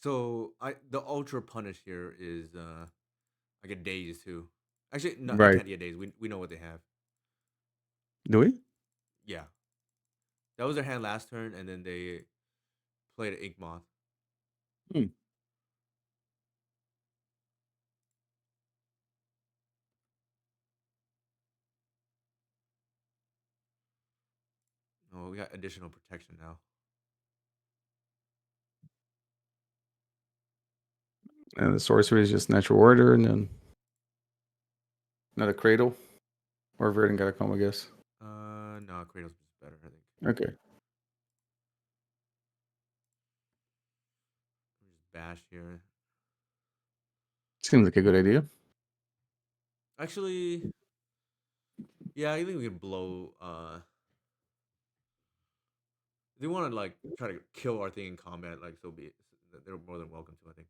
So I the ultra punish here is I get days too. Actually, no, I Right. can't get days. We know what they have. Do we? Yeah, that was their hand last turn, and then they played an ink moth. Hmm. Oh, we got additional protection now. And the sorcery is just natural order, and then not a cradle. Or Verdant got a come, I guess. No, Kratos is better, I think. Okay. Just bash here. Seems like a good idea. Actually, yeah, I think we can blow. If they want to like try to kill our thing in combat, like so be it. They're more than welcome to. I think.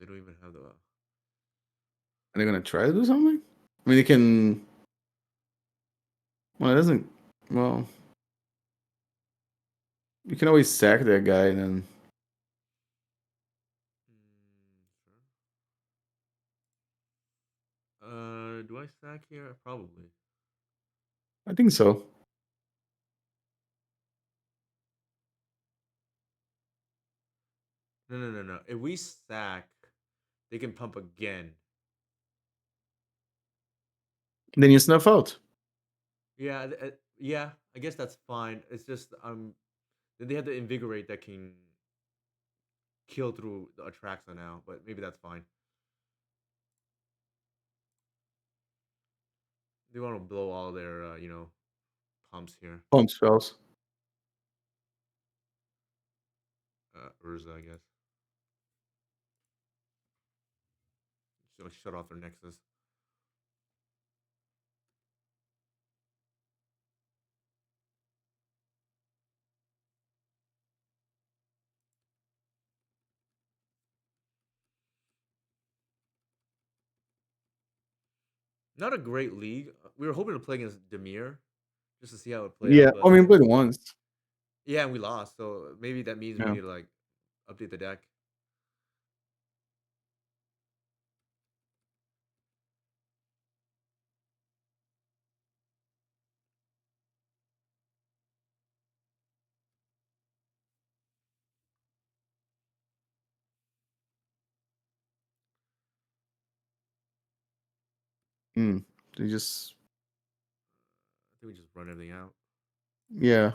They don't even have the. Are they gonna try to do something? I mean, they can. Well, it doesn't. Well, you can always sack that guy, and then Sure. Do I sack here? Probably. I think so. No, no, no, no. If we sack, they can pump again. Then you snuff out. Yeah, yeah. I guess that's fine. It's just then they have to invigorate that can kill through the Atraxa now, but maybe that's fine. They want to blow all their pumps here. Pump spells. Urza, I guess. So shut off their Nexus. Not a great league. We were hoping to play against Demir just to see how it play Yeah. out, I but mean, played it once. yeah, and we lost. So maybe that means we Yeah. need to like update the deck. Hmm. They just. I think we just run everything out. Yeah.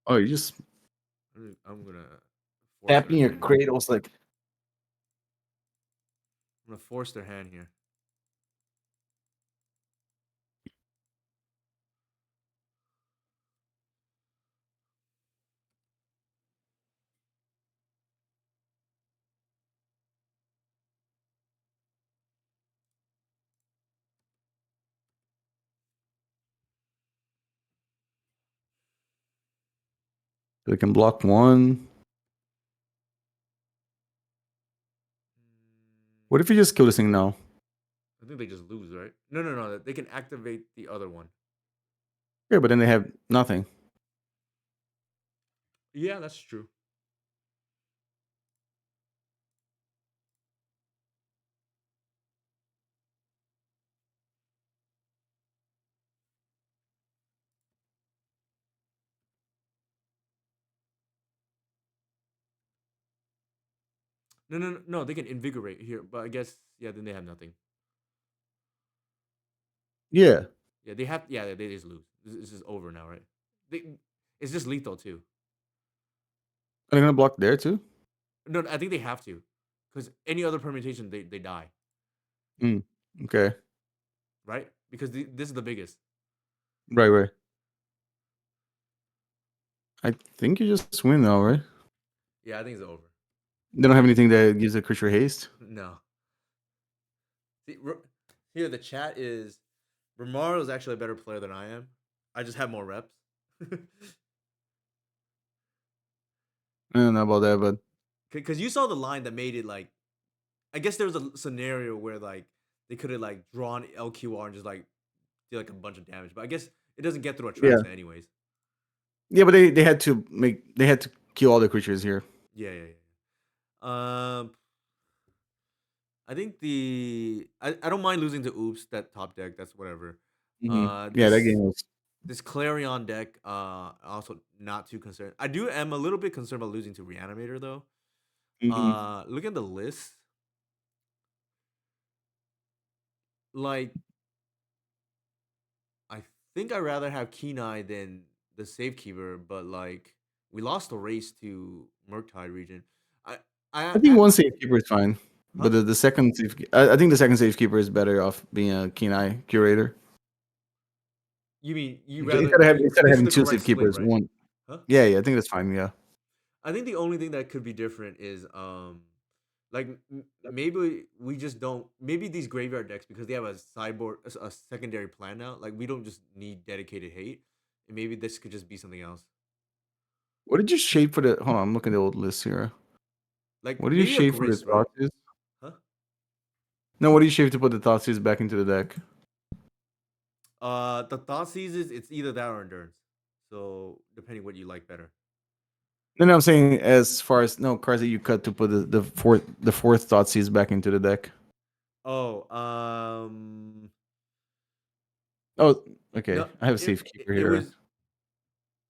Oh, you just I'm gonna force their tapping your hand. cradles like. I'm gonna force their hand here. We can block one. What if you just kill this thing now? I think they just lose, right? No, no, no. They can activate the other one. Yeah, but then they have nothing. Yeah, that's true. No, no, no, no. They can invigorate here, but I guess yeah. Then they have nothing. Yeah. Yeah, they have. Yeah, they just lose. This is over now, right? They, it's just lethal too. Are they gonna block there too? No, I think they have to, because any other permutation they die, Hmm. Okay. right? Because this is the biggest. Right, right. I think you just win now, right? Yeah, I think it's over. They don't have anything that gives a creature haste. No. See, here the chat is Romario is actually a better player than I am. I just have more reps. I don't know about that, but Because you saw the line that made it like I guess there was a scenario where like they could have like drawn LQR and just like did like a bunch of damage. But I guess it doesn't get through Yeah, attraction anyways. yeah, but they had to kill all the creatures here. Yeah, yeah, yeah. I think I don't mind losing to Oops that top deck. That's whatever. Yeah, that game was. This Clarion deck, also not too concerned. I do am a little bit concerned about losing to Reanimator though. Hmm. Look at the list. Like, I think I'd rather have Kenai than the Safekeeper, but like we lost the race to Murktide region. I I think I one safekeeper is fine, but huh? the second safe, I think the second safekeeper is better off being a keen eye curator. You mean you rather Instead of having you? instead of This is having the two correct split, safekeepers, right? one. Huh? Yeah, yeah, I think that's fine. Yeah. I think the only thing that could be different is like maybe we just don't, maybe these graveyard decks, because they have a sideboard, a secondary plan now, like we don't just need dedicated hate, and maybe this could just be something else, What did you shape for the? Hold on, I'm looking at the old list here. like What did you maybe a shape for the Gris, right? Thoughtseers? Huh? No, what do you shape to put the Thoughtseers back into the deck? The thought seizes, it's either that or endurance, so depending what you like better. No, no, I'm saying as far as no cards that you cut to put the fourth Thoughtseize back into the deck. Oh, Oh, okay. no, I have it, Safekeeper it here. was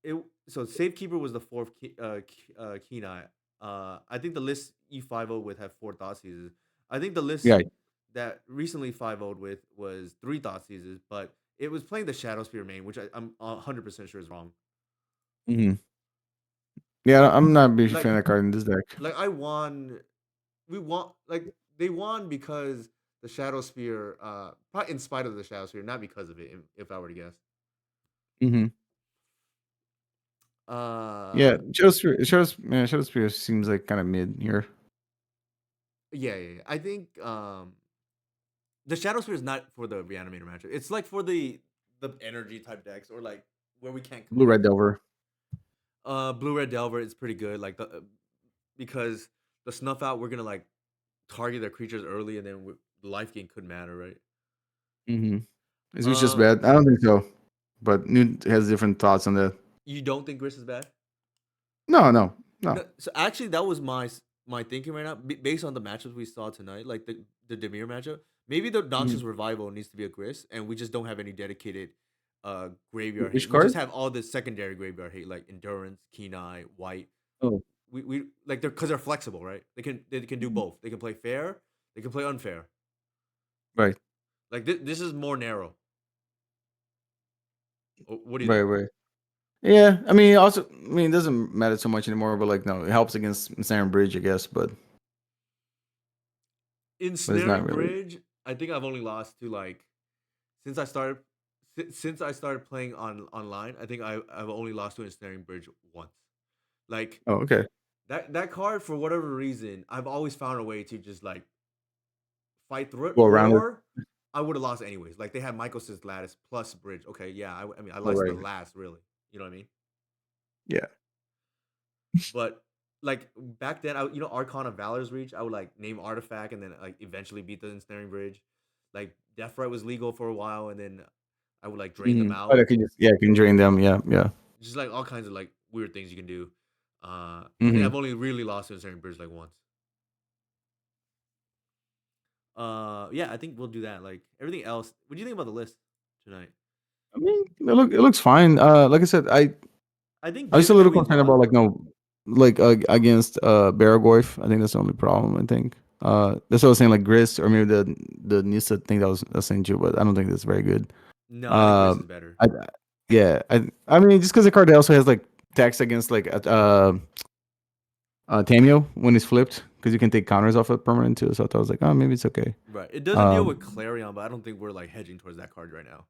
it so Safekeeper was the fourth Kenai. I think the list you 5 0 with had 4 Thoughtseize. I think the list Yeah. that recently 5 0 with was 3 Thoughtseizes, but it was playing the Shadow Spear main, which I'm 100% sure is wrong. Hmm. Yeah, I'm not a big Like fan of that card in this deck. like I won, we won, like they won because the Shadow Spear, probably in spite of the Shadow Spear, not because of it. If I were to guess, Hmm. uh, Yeah, Shadow Spear seems like kind of mid here. yeah, yeah, yeah. I think the Shadow Spear is not for the Reanimator matchup. It's like for the energy type decks, or like where we can't Blue commit. Red Delver. Blue Red Delver is pretty good, like because the Snuff Out, we're gonna like target their creatures early, and then the life gain could matter, right? Hmm. Is Reach just Uh, bad? I don't think so. But Newt has different thoughts on that. you don't think Gris is bad? No, no, no. No, so actually, that was my thinking right now, based on the matchups we saw tonight, like the Demir matchup. Maybe the Hmm. Noxious Revival needs to be a Gris, and we just don't have any dedicated graveyard hate. Which We just card? have all the secondary graveyard hate, like Endurance, Kenai, White. Oh, We like they're, because they're flexible, right? They can do mhm. both. They can play fair, they can play unfair. Right, Like this is more narrow. What do you right, think? right. Yeah, I mean, also, I mean, it doesn't matter so much anymore. But like, no, it helps against Ensnaring Bridge, I guess. But it's not Ensnaring really. Bridge, I think I've only lost to like, since I started since I started playing online, I think I've only lost to Ensnaring Bridge once. Like Oh, okay. that card, for whatever reason, I've always found a way to just like fight through it, Go around it. or I would have lost anyways. Like they had Michael's Lattice plus Bridge. Okay, yeah, I mean I Oh, lost the right. last, really. You know what I mean? Yeah. But like back then, Archon of Valor's Reach, I would like name Artifact and then like eventually beat the Ensnaring Bridge. Like Death Right was legal for a while, and then I would like drain them Mm-hmm. But out. I can just, yeah, I can drain them. Yeah, yeah. Just like all kinds of like weird things you can do. I think Mm-hmm. I've only really lost to Ensnaring Bridge like once. Yeah, I think we'll do that. Like everything else, what do you think about the list tonight? I mean, it looks fine. Like I said, I think I was a given that little we concerned lost, about like no, like against Baragoyf. I think that's the only problem. I think that's what I was saying, like Gris or maybe the Nisa thing that was I sent you, but I don't think that's very good. no, I think Gris Um, is better. yeah, I mean, just because the card also has like tax against like Tamio when it's flipped, because you can take counters off a permanent too. So I thought I was like, oh, maybe it's okay. Right. It doesn't deal with Um, Clarion, but I don't think we're like hedging towards that card right now.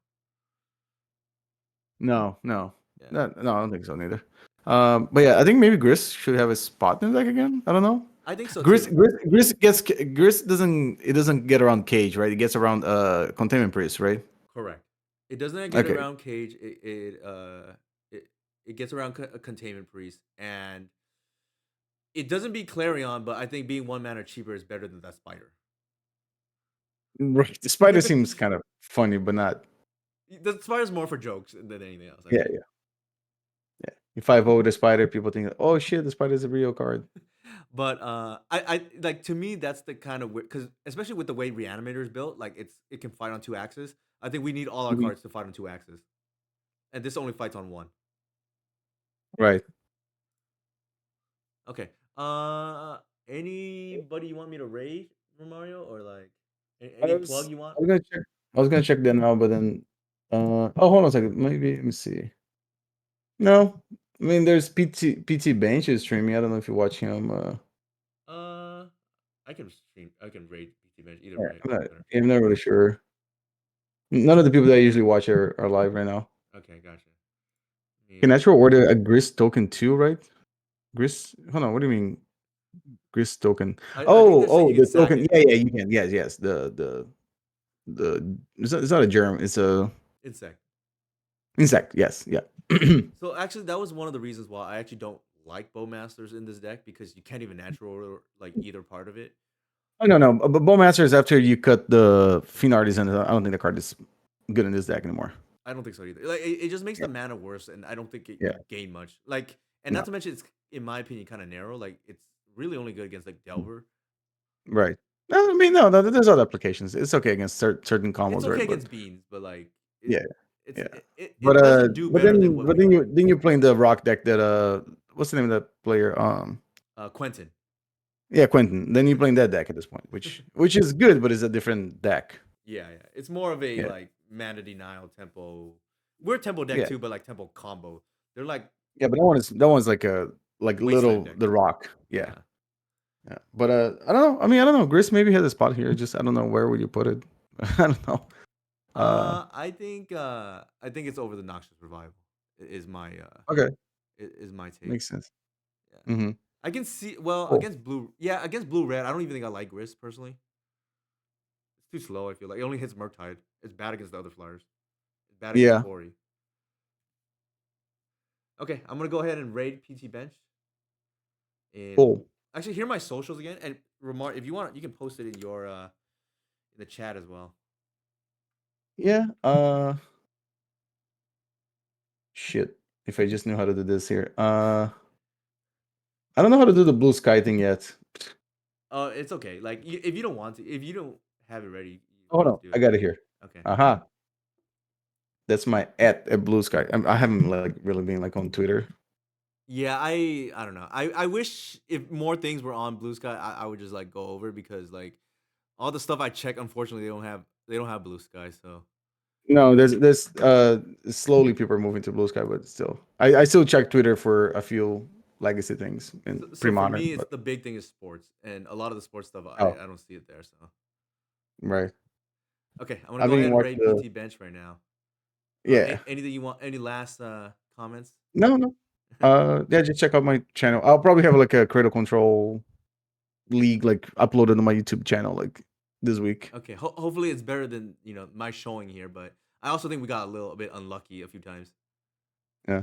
no, no, Yeah. no, I don't think so neither. But yeah, I think maybe Gris should have a spot in the deck again. I don't know. I think so Gris, too. Gris, Gris doesn't get around Cage, right? It gets around Containment Priest, right? Correct. It doesn't get Okay. around Cage. It it gets around a Containment Priest, and it doesn't beat Clarion, but I think being 1 mana cheaper is better than that Spider. Right. The spider seems kind of funny, but not. The spider's more for jokes than anything else, I Yeah, think. yeah, yeah. If I vote the spider, people think, oh shit, the spider's a real card. But I like to me that's the kind of because especially with the way Reanimator is built, like it can fight on two axes. I think we need all our Mhm. cards to fight on two axes, and this only fights on one. Right. Okay. Anybody you want me to raid for Mario or like any plug you want? I was gonna check. I was gonna check that now, but then. Oh, hold on a second. Maybe let me see. No, I mean there's PT Bench is streaming. I don't know if you watch him. Uh, I can stream. I can raid PT Bench. Either Yeah, way, I'm doesn't not. matter. I'm not really sure. None of the people that I usually watch are live right now. Okay, gotcha. Can Yeah. Natural order a Gris token too, right? Gris. Hold on. What do you mean Gris token? I think Oh, they're saying oh, you can the sack token. it. Yeah, yeah, you can. Yes, yes. The. It's not a germ. It's a Insect. insect. Yes. Yeah. So actually, that was one of the reasons why I actually don't like Bowmasters in this deck because you can't even natural order like either part of it. Oh no, no. But Bowmaster is after you cut the Fiend Artisan. I don't think the card is good in this deck anymore. I don't think so either. Like it just makes Yeah. the mana worse, and I don't think Yeah. you gain much. Like, and not No. to mention, it's in my opinion kind of narrow. Like, it's really only good against like Delver. Right. No, I mean, no, no, there's other applications. It's okay against certain It's combos, okay right? But against beans, but like it, yeah, it's yeah. it doesn't do better than what But people think. then you playing the rock deck that what's the name of that player? Quentin. Yeah, Quentin. Then you playing that deck at this point, which is good, but it's a different deck. Yeah, yeah. It's more of a Yeah, like mana denial tempo. We're tempo deck yeah, too, but like tempo combo. They're like yeah. But that one's like a like wasteland little deck. the rock. Yeah, Yeah. yeah. But I don't know. I mean, I don't know. Gris maybe has a spot here. Just I don't know where would you put it. I don't know. I think it's over the Noxious Revival. Is my Okay, is my take. makes sense. Yeah. Mm-hmm. I can see well Cool. against blue. Yeah, against blue red. I don't even think I like Gris personally. It's too slow. I feel like it only hits Murktide. It's bad against the other flyers. It's bad against Yeah. Quarry. Okay, I'm gonna go ahead and raid PT Bench. And Cool. actually, here are my socials again. And remark if you want, you can post it in your in the chat as well. Yeah. Shit. If I just knew how to do this here. I don't know how to do the blue sky thing yet. It's okay. Like if you don't want to, if you don't have it ready, you Hold don't on. have to do I it. got it here. Okay. Aha. That's my at blue sky. I haven't like really been like on Twitter. Yeah, I don't know. I wish if more things were on Blue Sky, I would just like go over it because like all the stuff I check, unfortunately, they don't have Blue Sky. So No, there's slowly people are moving to blue sky, but still. I still check Twitter for a few legacy things in so for pre-modern, me, it's but the big thing is sports, and a lot of the sports stuff oh, I don't see it there. So right. okay, I'm gonna I go ahead didn't and watch raid the PT Bench right now. yeah. Anything you want? Any last comments? No, no. Yeah, just check out my channel. I'll probably have like a Critical Control League like uploaded on my YouTube channel like this week. Okay, hopefully it's better than my showing here, but I also think we got a little bit unlucky a few times. Yeah.